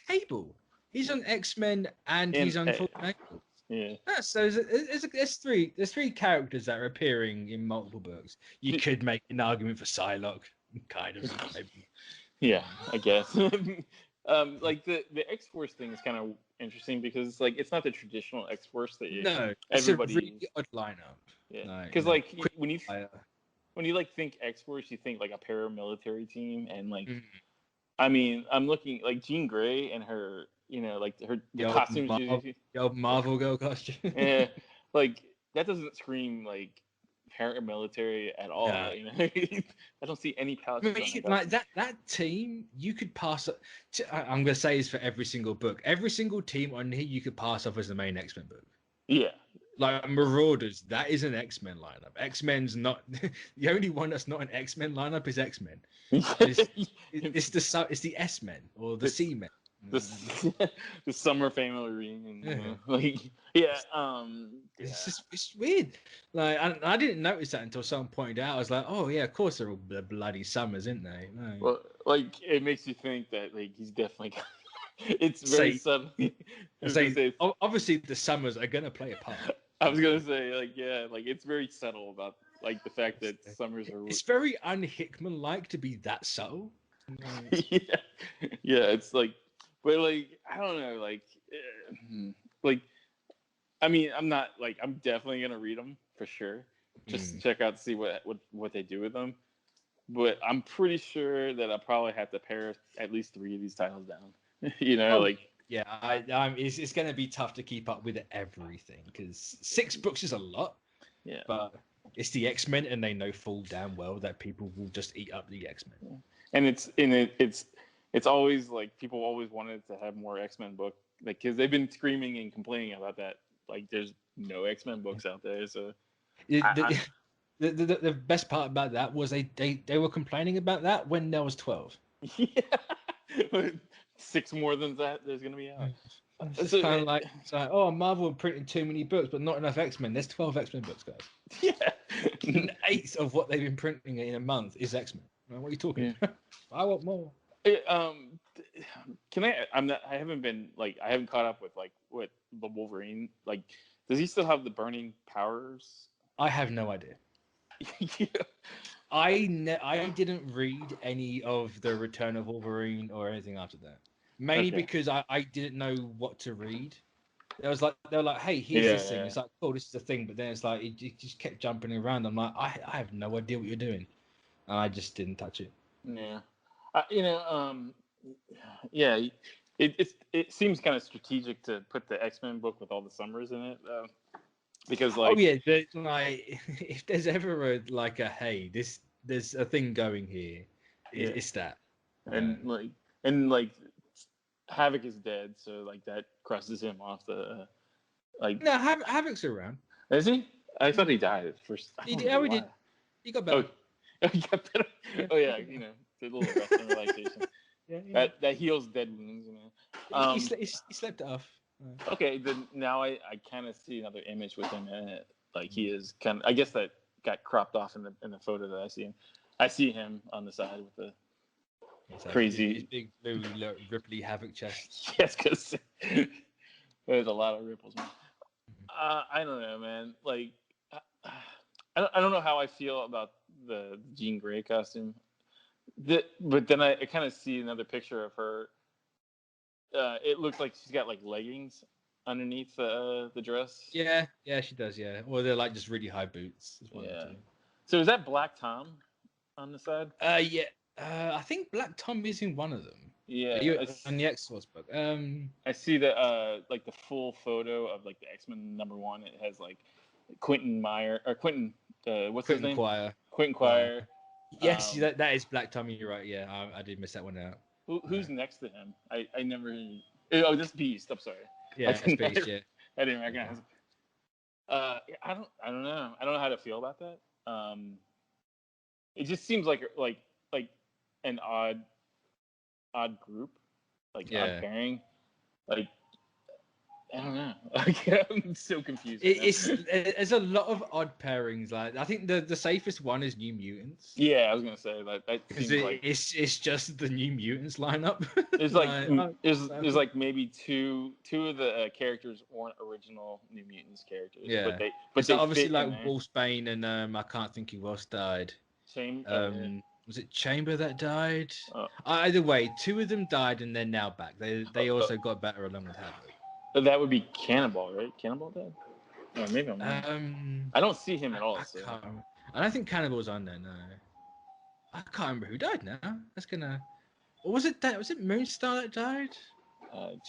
[SPEAKER 1] Cable. He's on X-Men and he's on Fallen Angels.
[SPEAKER 2] Yeah.
[SPEAKER 1] So there's 3 characters that are appearing in multiple books. You could make an argument for Psylocke, kind of. Maybe.
[SPEAKER 2] Yeah, I guess. Like the X-Force thing is kind of interesting because it's like it's not the traditional X-Force that
[SPEAKER 1] No,
[SPEAKER 2] everybody.
[SPEAKER 1] it's a really odd lineup.
[SPEAKER 2] Yeah, because like when you like think X-Force, you think like a paramilitary team, and like I mean, I'm looking like Jean Grey and her, like the costumes.
[SPEAKER 1] Your Marvel girl costume.
[SPEAKER 2] Yeah, like that doesn't scream like paramilitary at all.
[SPEAKER 1] No.
[SPEAKER 2] I don't see any pouches.
[SPEAKER 1] Like that team, you could pass. I'm gonna say is for every single book. Every single team on here, you could pass off as the main X-Men book.
[SPEAKER 2] Yeah.
[SPEAKER 1] Like Marauders, that is an X-Men lineup. X-Men's not the only one that's not an X-Men lineup is X-Men. It's the S-Men or the C-Men.
[SPEAKER 2] The summer family reunion.
[SPEAKER 1] It's weird. Like I didn't notice that until someone pointed out. I was like, oh yeah, of course they're all bloody summers, isn't they? No.
[SPEAKER 2] Well, like it makes you think that like he's definitely. It's very subtle.
[SPEAKER 1] Obviously the summers are gonna play a part.
[SPEAKER 2] I was gonna say like it's very subtle about like the fact that summers are.
[SPEAKER 1] It's very un-Hickman like to be that subtle.
[SPEAKER 2] Yeah, it's like. But like I don't know, like I mean I'm definitely gonna read them for sure, just to check out to see what they do with them. But I'm pretty sure that I'll probably have to pare at least 3 of these titles down.
[SPEAKER 1] It's gonna be tough to keep up with everything because 6 books is a lot.
[SPEAKER 2] Yeah,
[SPEAKER 1] but it's the X-Men, and they know full damn well that people will just eat up the X-Men.
[SPEAKER 2] Yeah. And it's always like people always wanted to have more X-Men book, like because they've been screaming and complaining about that. Like there's no X-Men books out there, so
[SPEAKER 1] the best part about that was they were complaining about that when there was 12.
[SPEAKER 2] Yeah, 6 more than that there's gonna be out.
[SPEAKER 1] It's kind of like oh, Marvel are printing too many books, but not enough X-Men. There's 12 X-Men books, guys.
[SPEAKER 2] Yeah,
[SPEAKER 1] 8 of what they've been printing in a month is X-Men. What are you talking about? I want more.
[SPEAKER 2] Can I? I haven't been like I haven't caught up with like what the Wolverine. Like, does he still have the burning powers?
[SPEAKER 1] I have no idea.
[SPEAKER 2] Yeah.
[SPEAKER 1] I didn't read any of the Return of Wolverine or anything after that. Mainly because I didn't know what to read. They were like, hey, here's this thing. It's like, oh, this is the thing. But then it's like it just kept jumping around. I'm like, I have no idea what you're doing. And I just didn't touch it.
[SPEAKER 2] Yeah. It seems kind of strategic to put the X-Men book with all the summers in it, because like
[SPEAKER 1] if there's ever hey, there's a thing going here, it's that,
[SPEAKER 2] and Havoc is dead, so like that crosses him off the
[SPEAKER 1] No, Havoc's around.
[SPEAKER 2] Is he? I thought he died at first.
[SPEAKER 1] He did. He got better.
[SPEAKER 2] Oh, he got better. Oh yeah, the little rest and relaxation. Yeah. That heals dead wounds,
[SPEAKER 1] He slept it off.
[SPEAKER 2] Okay, then now I kind of see another image with him in it. Like he is kind of. I guess that got cropped off in the photo that I see him. I see him on the side with the crazy
[SPEAKER 1] his big blue ripply Havoc chest.
[SPEAKER 2] Yes, because there's a lot of ripples, man. I don't know, man. Like I don't know how I feel about the Jean Grey costume. But then I kind of see another picture of her. It looks like she's got like leggings underneath the dress.
[SPEAKER 1] Yeah, she does. Yeah, or they're like just really high boots.
[SPEAKER 2] Yeah. So is that Black Tom on the side?
[SPEAKER 1] Yeah. I think Black Tom is in one of them.
[SPEAKER 2] Yeah.
[SPEAKER 1] On the X-Force book.
[SPEAKER 2] I see that like the full photo of like the X-Men #1. It has like Quentin Meyer or Quentin. What's his name? Quentin Quire.
[SPEAKER 1] Yes, that is Black Tommy. You're right. Yeah, I did miss that one out.
[SPEAKER 2] Who's next to him? I never. Oh, this Beast. I'm sorry.
[SPEAKER 1] Yeah, it's Beast. Yeah.
[SPEAKER 2] I didn't recognize him. I don't know. I don't know how to feel about that. It just seems like an odd group, like odd pairing. Like I don't know. I'm so confused.
[SPEAKER 1] There's a lot of odd pairings. Like I think the safest one is New Mutants.
[SPEAKER 2] Yeah, I was gonna say that
[SPEAKER 1] because it's just the New Mutants lineup.
[SPEAKER 2] It's there's like maybe two of the characters weren't original New Mutants characters.
[SPEAKER 1] Yeah, but they obviously like Wolfsbane and I can't think who else died.
[SPEAKER 2] Same.
[SPEAKER 1] Was it Chamber that died?
[SPEAKER 2] Oh.
[SPEAKER 1] Either way, two of them died and they're now back. They also got better along with Havoc.
[SPEAKER 2] That would be Cannonball, right? Cannonball dead? Or maybe I'm wrong. I don't see him at all.
[SPEAKER 1] I don't think Cannibal's on there. No, I can't remember who died now. That's gonna. Or was it that? Was it Moonstar that died?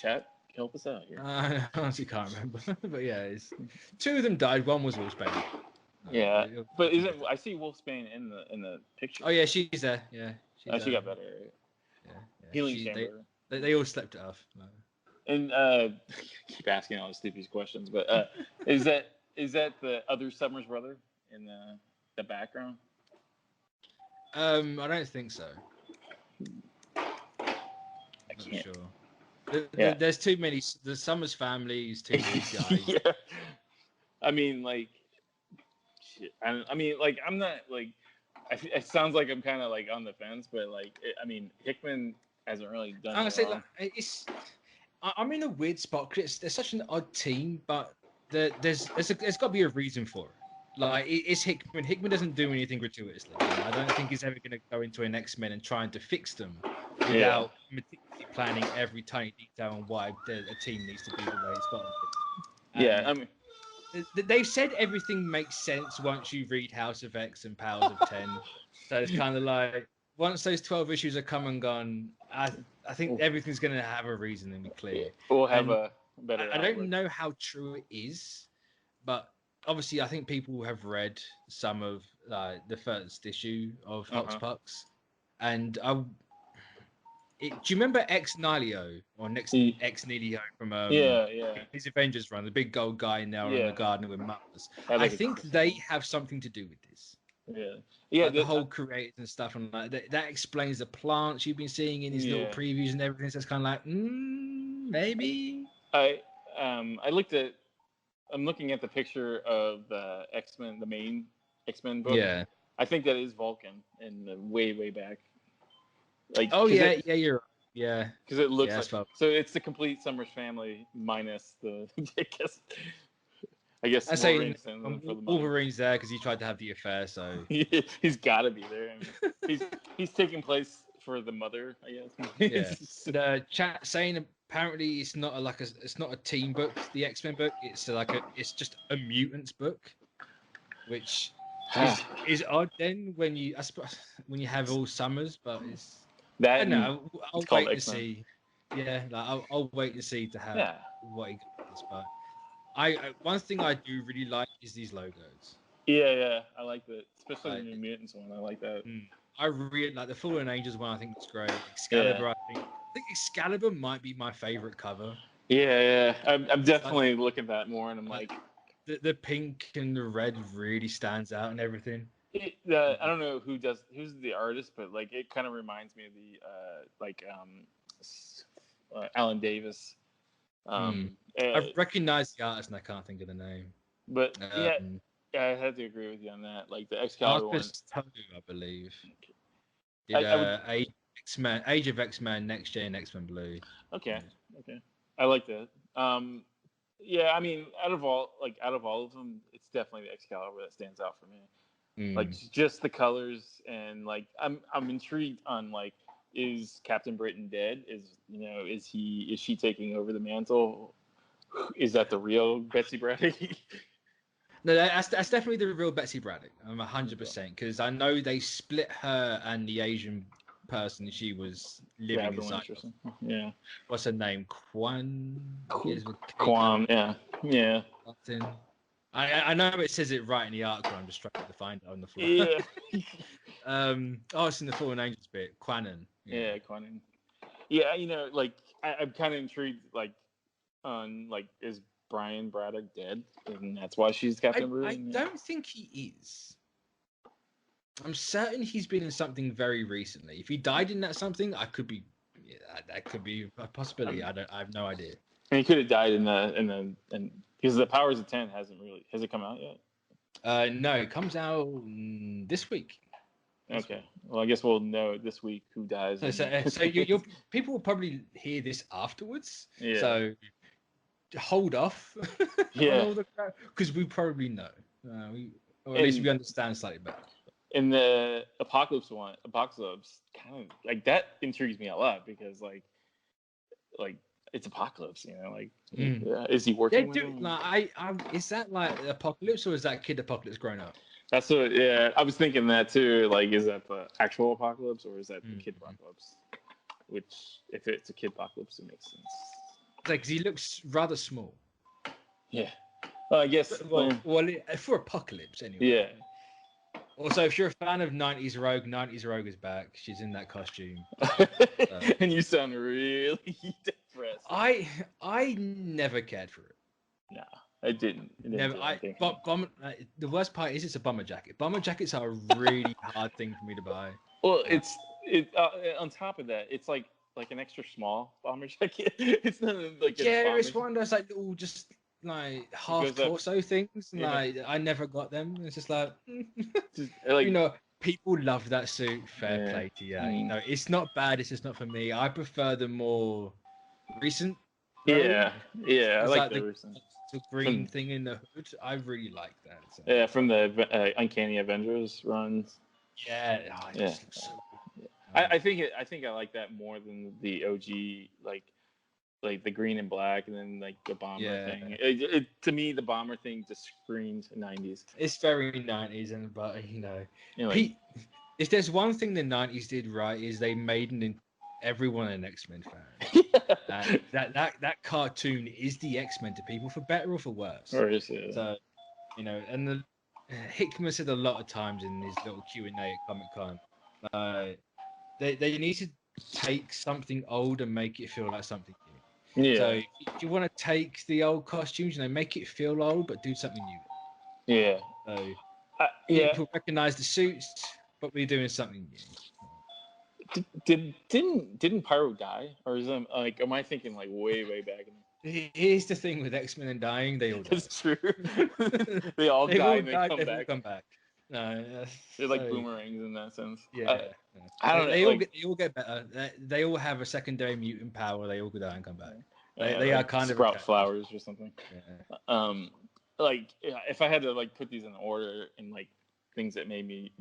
[SPEAKER 2] Chat, help us out here.
[SPEAKER 1] I honestly can't remember. But yeah, two of them died. One was Wolfsbane.
[SPEAKER 2] Yeah, but I see Wolfsbane in the picture.
[SPEAKER 1] Oh yeah, she's there. Yeah,
[SPEAKER 2] she got better. Right?
[SPEAKER 1] Yeah.
[SPEAKER 2] Healing chamber.
[SPEAKER 1] They all slept it off. No.
[SPEAKER 2] And keep asking all the stupid questions, but is that the other Summers brother in the background?
[SPEAKER 1] I don't think so.
[SPEAKER 2] I can't.
[SPEAKER 1] Sure. There's too many. The Summers family is too big, guys.
[SPEAKER 2] Yeah. I mean, like, shit. I mean, like, I'm not like. It sounds like I'm kind of like on the fence, but like, I mean, Hickman hasn't really done.
[SPEAKER 1] I'm gonna say like, I'm in a weird spot because they're such an odd team, but there's got to be a reason for it. Like it's Hickman. Hickman doesn't do anything gratuitously. I don't think he's ever going to go into an X-Men and trying to fix them without meticulously planning every tiny detail on why a team needs to be the way it's got to be.
[SPEAKER 2] Yeah, I mean,
[SPEAKER 1] they've said everything makes sense once you read House of X and Powers of 10. So it's kind of like once those 12 issues are come and gone, I think everything's going to have a reason and be clear.
[SPEAKER 2] We'll have a better.
[SPEAKER 1] I don't know how true it is, but obviously I think people have read some of the first issue of Hoxpox, and do you remember Ex Nihilo or Ex Nihilo from his Avengers run, the big gold guy now in the garden with Mars? I think they have something to do with this.
[SPEAKER 2] Yeah,
[SPEAKER 1] like the whole creators and stuff, and like that explains the plants you've been seeing in these little previews and everything. So it's kind of like maybe.
[SPEAKER 2] I'm looking at the picture of the X-Men, the main X-Men book.
[SPEAKER 1] Yeah.
[SPEAKER 2] I think that is Vulcan in the way back. Like,
[SPEAKER 1] you're right. Yeah.
[SPEAKER 2] Because it looks like so it's the complete Summers family minus the I guess
[SPEAKER 1] I say Wolverine's there because he tried to have the affair, so
[SPEAKER 2] he's got to be there. I mean, he's taking place for the mother, I guess.
[SPEAKER 1] Yeah. The chat saying apparently it's not it's not a team book, the X-Men book. It's just a mutants book, which is odd. Then when you have all Summers, but it's I don't know. I'll wait to see. Yeah, like I'll wait to see to have what he gets, but. One thing I do really like is these logos.
[SPEAKER 2] Yeah, I like that, especially the New Mutants one. I like that.
[SPEAKER 1] I really like the Fallen Angels one. I think it's great. Excalibur, I think Excalibur might be my favorite cover.
[SPEAKER 2] Yeah. I'm definitely looking at that more, and I'm like,
[SPEAKER 1] the pink and the red really stands out and everything.
[SPEAKER 2] I don't know who's the artist, but like it kind of reminds me of the Alan Davis.
[SPEAKER 1] I recognize the artist and I can't think of the name.
[SPEAKER 2] But I had to agree with you on that. Like the Excalibur one,
[SPEAKER 1] I believe. Age of X-Men, Next Gen, X-Men Blue.
[SPEAKER 2] Okay, I like that. Yeah, I mean, out of all of them, it's definitely the Excalibur that stands out for me. Like just the colors and like I'm intrigued on like. Is Captain Britain dead? Is she taking over the mantle? Is that the real Betsy Braddock?
[SPEAKER 1] No, that's definitely the real Betsy Braddock. I'm 100% because I know they split her and the Asian person she was living inside.
[SPEAKER 2] Yeah.
[SPEAKER 1] What's her name? Kwan.
[SPEAKER 2] Yeah.
[SPEAKER 1] I know it says it right in the article. I'm just trying to find it on the floor.
[SPEAKER 2] Yeah.
[SPEAKER 1] It's in the Fallen Angels bit. Quanon.
[SPEAKER 2] Yeah, Quanon. Yeah, like I'm kind of intrigued, like, on like, is Brian Braddock dead, and that's why she's Captain Britain?
[SPEAKER 1] I don't think he is. I'm certain he's been in something very recently. If he died in that something, that could be a possibility. I have no idea.
[SPEAKER 2] And he could have died in because the Powers of 10 has it come out yet?
[SPEAKER 1] No, it comes out this week.
[SPEAKER 2] Okay. Well, I guess we'll know this week who dies.
[SPEAKER 1] So your people will probably hear this afterwards.
[SPEAKER 2] Yeah.
[SPEAKER 1] So hold off.
[SPEAKER 2] Yeah.
[SPEAKER 1] Because we probably know. Or at least we understand slightly better.
[SPEAKER 2] in the Apocalypse kind of like that intrigues me a lot because like it's Apocalypse, like is he working with him?
[SPEAKER 1] Like is that like Apocalypse or is that Kid Apocalypse grown up?
[SPEAKER 2] That's what I was thinking that too. Like, is that the actual Apocalypse or is that the Kid Apocalypse? Which, if it's a Kid Apocalypse, it makes sense.
[SPEAKER 1] Like, 'cause he looks rather small.
[SPEAKER 2] Yeah. Well, I guess.
[SPEAKER 1] Well, for Apocalypse, anyway.
[SPEAKER 2] Yeah.
[SPEAKER 1] Also, if you're a fan of 90s Rogue is back. She's in that costume.
[SPEAKER 2] And you sound really depressed.
[SPEAKER 1] I never cared for it.
[SPEAKER 2] No, I didn't.
[SPEAKER 1] Never. But the worst part is it's a bomber jacket. Bomber jackets are a really hard thing for me to buy.
[SPEAKER 2] Well, it's on top of that, it's like an extra small bomber jacket. It's not like
[SPEAKER 1] it's one of those like little just like half torso things. And, like I never got them. It's just like, people love that suit. Fair play to you. It's not bad. It's just not for me. I prefer the more recent.
[SPEAKER 2] Yeah, I like the recent.
[SPEAKER 1] The green thing in the hood. I really like that. So.
[SPEAKER 2] Yeah, from the Uncanny Avengers runs.
[SPEAKER 1] Yeah, it just looks so good.
[SPEAKER 2] I think I like that more than the OG like the green and black and then like the bomber thing. It to me the bomber thing just screams 90s.
[SPEAKER 1] It's very 90s but if there's one thing the 90s did right is they made everyone an X-Men fan. that cartoon is the X-Men to people for better or for worse. So and the Hickman said a lot of times in his little Q&A at Comic-Con, they need to take something old and make it feel like something new. Yeah. So if you want to take the old costumes, make it feel old, but do something new.
[SPEAKER 2] Yeah.
[SPEAKER 1] So people recognize the suits, but we're doing something new.
[SPEAKER 2] Didn't Pyro die, or is am I thinking like way back?
[SPEAKER 1] Here's the thing with X-Men and dying, they all die.
[SPEAKER 2] That's true. They all die and they
[SPEAKER 1] come back. No,
[SPEAKER 2] they're like boomerangs in that sense.
[SPEAKER 1] Yeah,
[SPEAKER 2] I don't
[SPEAKER 1] know. They all get better. They all have a secondary mutant power. They all go down and come back. They are kind of
[SPEAKER 2] sprout flowers or something. Yeah. If I had to put these in order and things that made me,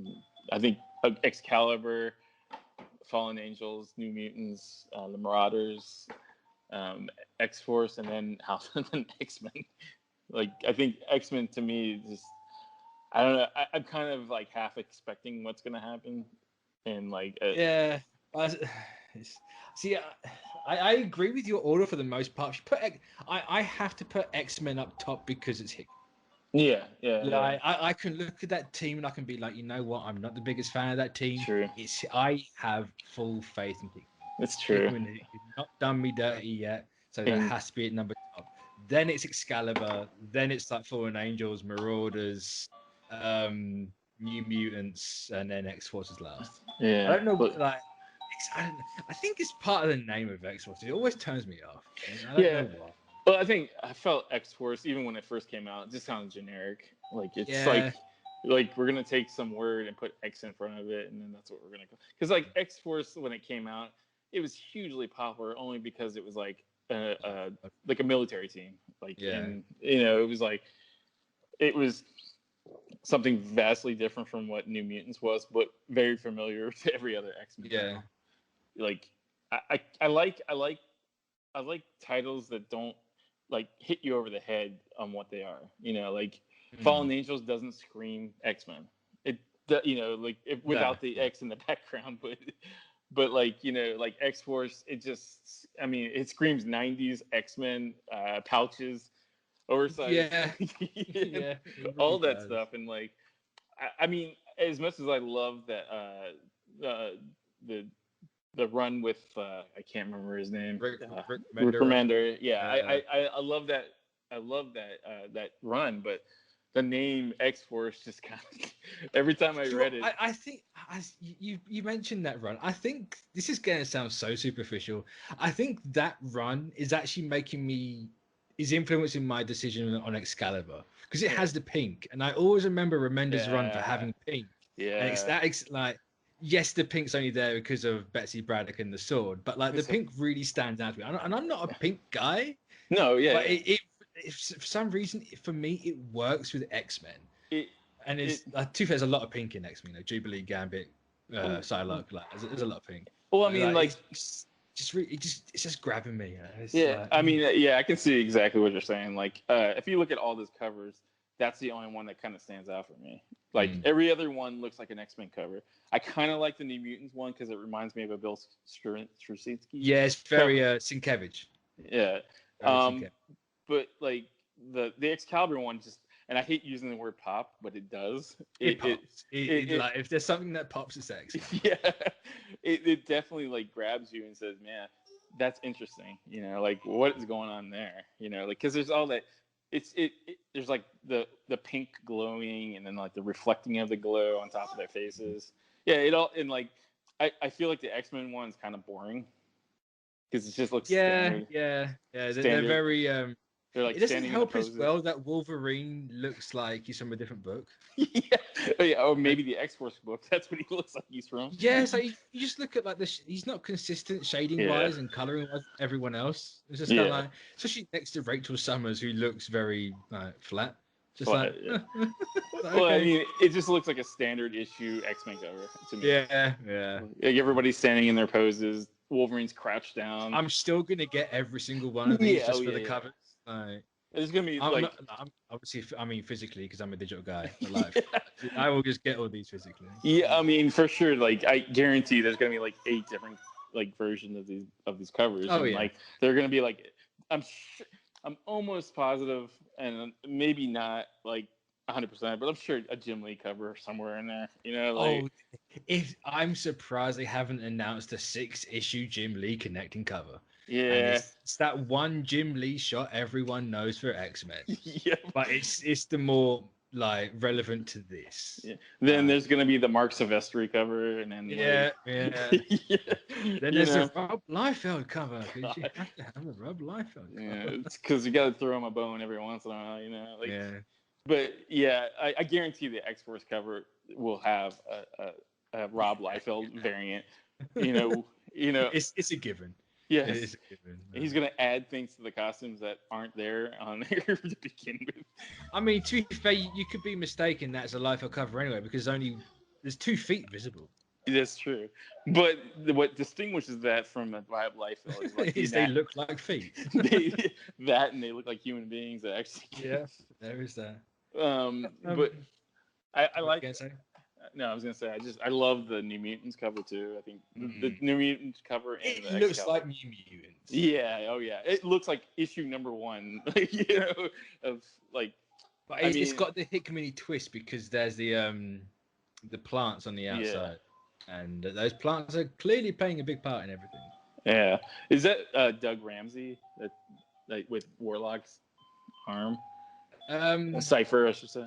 [SPEAKER 2] I think Excalibur, Fallen Angels, New Mutants, the Marauders, X-Force, and then House and then X-Men. I think X-Men to me just, I don't know. I'm kind of half expecting what's gonna happen, and
[SPEAKER 1] see, I agree with your order for the most part. I have to put X-Men up top because it's Hickman.
[SPEAKER 2] Yeah.
[SPEAKER 1] I can look at that team and I can be like, you know what? I'm not the biggest fan of that team.
[SPEAKER 2] True.
[SPEAKER 1] I have full faith in Hickman.
[SPEAKER 2] It's true.
[SPEAKER 1] Hickman has not done me dirty yet, so that has to be at number top. Then it's Excalibur. Then it's Fallen Angels, Marauders, New Mutants, and then X-Force is last.
[SPEAKER 2] Yeah.
[SPEAKER 1] I don't know, but I think it's part of the name of X-Force. It always turns me off. I don't know why.
[SPEAKER 2] Well, I felt X-Force even when it first came out. It just sounds generic. We're gonna take some word and put X in front of it, and then that's what we're gonna go. Because X-Force when it came out, it was hugely popular only because it was a military team. And it was something vastly different from what New Mutants was, but very familiar to every other X-Men.
[SPEAKER 1] Yeah.
[SPEAKER 2] I like titles that don't hit you over the head on what they are. Fallen Angels doesn't scream X-Men. It without the X in the background, but X-Force, it just, it screams 90s X-Men, pouches, oversized.
[SPEAKER 1] Yeah.
[SPEAKER 2] All that stuff. And as much as I love that the run with I can't remember his name,
[SPEAKER 1] Rick
[SPEAKER 2] Remender. I love that. I love that run, but the name X-Force just kind of every time I read it.
[SPEAKER 1] I think you mentioned that run. I think this is going to sound so superficial. I think that run is actually influencing my decision on Excalibur because it has the pink, and I always remember Remender's run for having pink.
[SPEAKER 2] Yeah,
[SPEAKER 1] and yes, the pink's only there because of Betsy Braddock and the sword, but the pink really stands out to me. And I'm not a pink guy.
[SPEAKER 2] No, yeah.
[SPEAKER 1] But it for some reason, for me, it works with X-Men. And it's there's a lot of pink in X-Men. Jubilee, Gambit, Psylocke. Like, there's a lot of pink.
[SPEAKER 2] Well, I mean, like
[SPEAKER 1] it's just grabbing me.
[SPEAKER 2] I mean, I can see exactly what you're saying. Like, if you look at all those covers, that's the only one that kind of stands out for me. Like every other one looks like an X-Men cover. I kind of like the New Mutants one because it reminds me of a Bill Straczynski.
[SPEAKER 1] Yeah, it's very Sienkiewicz.
[SPEAKER 2] Yeah, but like the Excalibur one just, and I hate using the word pop, but it does.
[SPEAKER 1] It pops. Like, if there's something that pops, it's X.
[SPEAKER 2] Yeah, it definitely like grabs you and says, "Man, that's interesting." Like what is going on there? Like because there's all that. There's like the pink glowing and then like the reflecting of the glow on top of their faces. Yeah, and like I feel like the X-Men one's kind of boring because it just looks standard.
[SPEAKER 1] Yeah. They're very
[SPEAKER 2] they're like
[SPEAKER 1] it doesn't help as well that Wolverine looks like he's from a different book.
[SPEAKER 2] Yeah, or maybe the X-Force book. That's what he looks like he's from.
[SPEAKER 1] Yeah, so you just look at like this. He's not consistent shading wise and coloring wise. Everyone else, it's just kind of like, especially next to Rachel Summers, who looks very flat. Just
[SPEAKER 2] flat,
[SPEAKER 1] like,
[SPEAKER 2] well, I mean, it just looks like a standard issue X-Men cover to me.
[SPEAKER 1] Yeah.
[SPEAKER 2] Like everybody's standing in their poses. Wolverine's crouched down.
[SPEAKER 1] I'm still gonna get every single one of these just for the covers. Like,
[SPEAKER 2] it's gonna be
[SPEAKER 1] I'm obviously, I mean, physically, because I'm a digital guy. But like, I will just get all these physically.
[SPEAKER 2] Yeah, I mean, for sure. Like, I guarantee there's gonna be like 8 different like versions of these covers.
[SPEAKER 1] Oh,
[SPEAKER 2] and,
[SPEAKER 1] yeah.
[SPEAKER 2] Like, they're gonna be like, I'm almost positive, and maybe not like 100%, but I'm sure a Jim Lee cover somewhere in there. Like,
[SPEAKER 1] if I'm surprised they haven't announced a 6-issue Jim Lee connecting cover.
[SPEAKER 2] Yeah,
[SPEAKER 1] and it's that one Jim Lee shot everyone knows for X-Men.
[SPEAKER 2] Yeah,
[SPEAKER 1] but it's the more like relevant to this.
[SPEAKER 2] Yeah. Then there's gonna be the Mark Silvestri cover, and then
[SPEAKER 1] yeah. Then there's a Rob Liefeld cover. You have to have a Rob Liefeld cover.
[SPEAKER 2] Yeah, it's because you got to throw him a bone every once in a while, Like, yeah. But yeah, I guarantee the X-Force cover will have a Rob Liefeld variant.
[SPEAKER 1] It's a given.
[SPEAKER 2] Yes.
[SPEAKER 1] It is a given.
[SPEAKER 2] He's gonna add things to the costumes that aren't there on there to begin with.
[SPEAKER 1] I mean, to be fair, you could be mistaken that's a Liefeld cover anyway, because there's 2 feet visible.
[SPEAKER 2] That's true. But what distinguishes that from a Rob Liefeld is like
[SPEAKER 1] they look like feet.
[SPEAKER 2] and they look like human beings that actually.
[SPEAKER 1] Yeah, there is that.
[SPEAKER 2] But I like. No, I was gonna say I love the New Mutants cover too. I think the New Mutants cover and
[SPEAKER 1] it looks like New Mutants.
[SPEAKER 2] Yeah, oh yeah, it looks like issue number 1. Of like.
[SPEAKER 1] But it's got the Hickman twist because there's the plants on the outside, and those plants are clearly playing a big part in everything.
[SPEAKER 2] Yeah, is that Doug Ramsey that like with Warlock's arm? Cypher, I should say.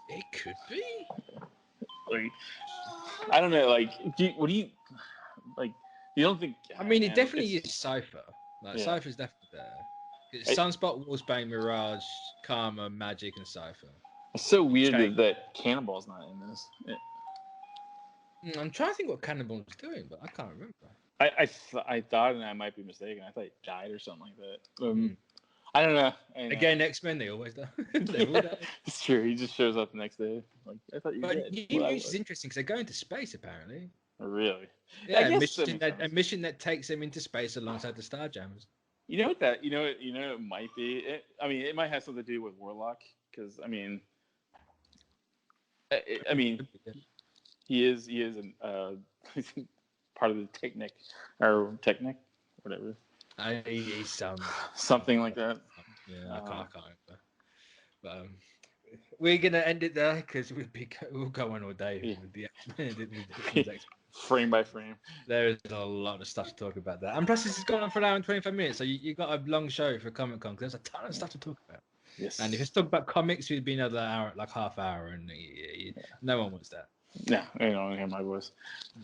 [SPEAKER 1] It could be.
[SPEAKER 2] Like, I don't know. Like, what do you like? You don't think?
[SPEAKER 1] I mean, it definitely is Cypher. Like, Cypher's definitely there. It's Sunspot, Wolfsbane, Mirage, Karma, Magic, and Cypher.
[SPEAKER 2] It's so weird that Cannonball's not in this.
[SPEAKER 1] I'm trying to think what Cannonball's doing, but I can't remember.
[SPEAKER 2] I thought, and I might be mistaken. I thought he died or something like that. I don't know.
[SPEAKER 1] Again, X-Men, they always die.
[SPEAKER 2] It's true. He just shows up the next day. Like, I thought you were dead.
[SPEAKER 1] Which is interesting because they're going to space apparently.
[SPEAKER 2] Really?
[SPEAKER 1] Yeah, a mission that takes them into space alongside the Starjammers.
[SPEAKER 2] You know what that? You know it might be. It might have something to do with Warlock because he is part of the Technic or Technic, whatever.
[SPEAKER 1] He's
[SPEAKER 2] something like that.
[SPEAKER 1] Yeah, I can't remember. But we're gonna end it there because we'll go on all day with the X-Men.
[SPEAKER 2] Frame by frame.
[SPEAKER 1] There is a lot of stuff to talk about there, and plus this has gone on for an hour and 25 minutes, so you got a long show for Comic Con because there's a ton of stuff to talk about.
[SPEAKER 2] Yes.
[SPEAKER 1] And if it's talk about comics, it'd be another hour, like half hour, and no one wants that.
[SPEAKER 2] No, I don't hear my voice.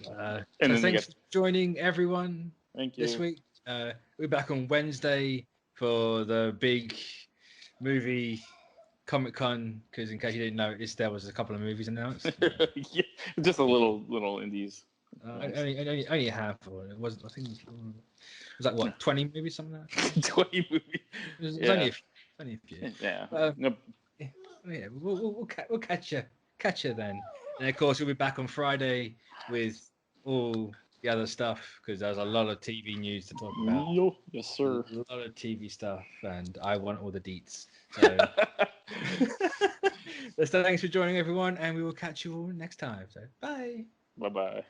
[SPEAKER 1] So thanks for joining everyone.
[SPEAKER 2] Thank you.
[SPEAKER 1] This week. We're back on Wednesday for the big movie Comic Con, because in case you didn't notice, there was a couple of movies announced.
[SPEAKER 2] Yeah, just a little indies.
[SPEAKER 1] Only a handful. It wasn't. I think it was like what 20 movies, something like that.
[SPEAKER 2] 20 movies.
[SPEAKER 1] It was only a few.
[SPEAKER 2] Yeah.
[SPEAKER 1] Yeah, we'll catch you then. And of course, we'll be back on Friday with all the other stuff because there's a lot of TV news to talk about.
[SPEAKER 2] Yes, sir.
[SPEAKER 1] A lot of TV stuff, and I want all the deets. So, so thanks for joining, everyone, and we will catch you all next time. So, bye.
[SPEAKER 2] Bye-bye.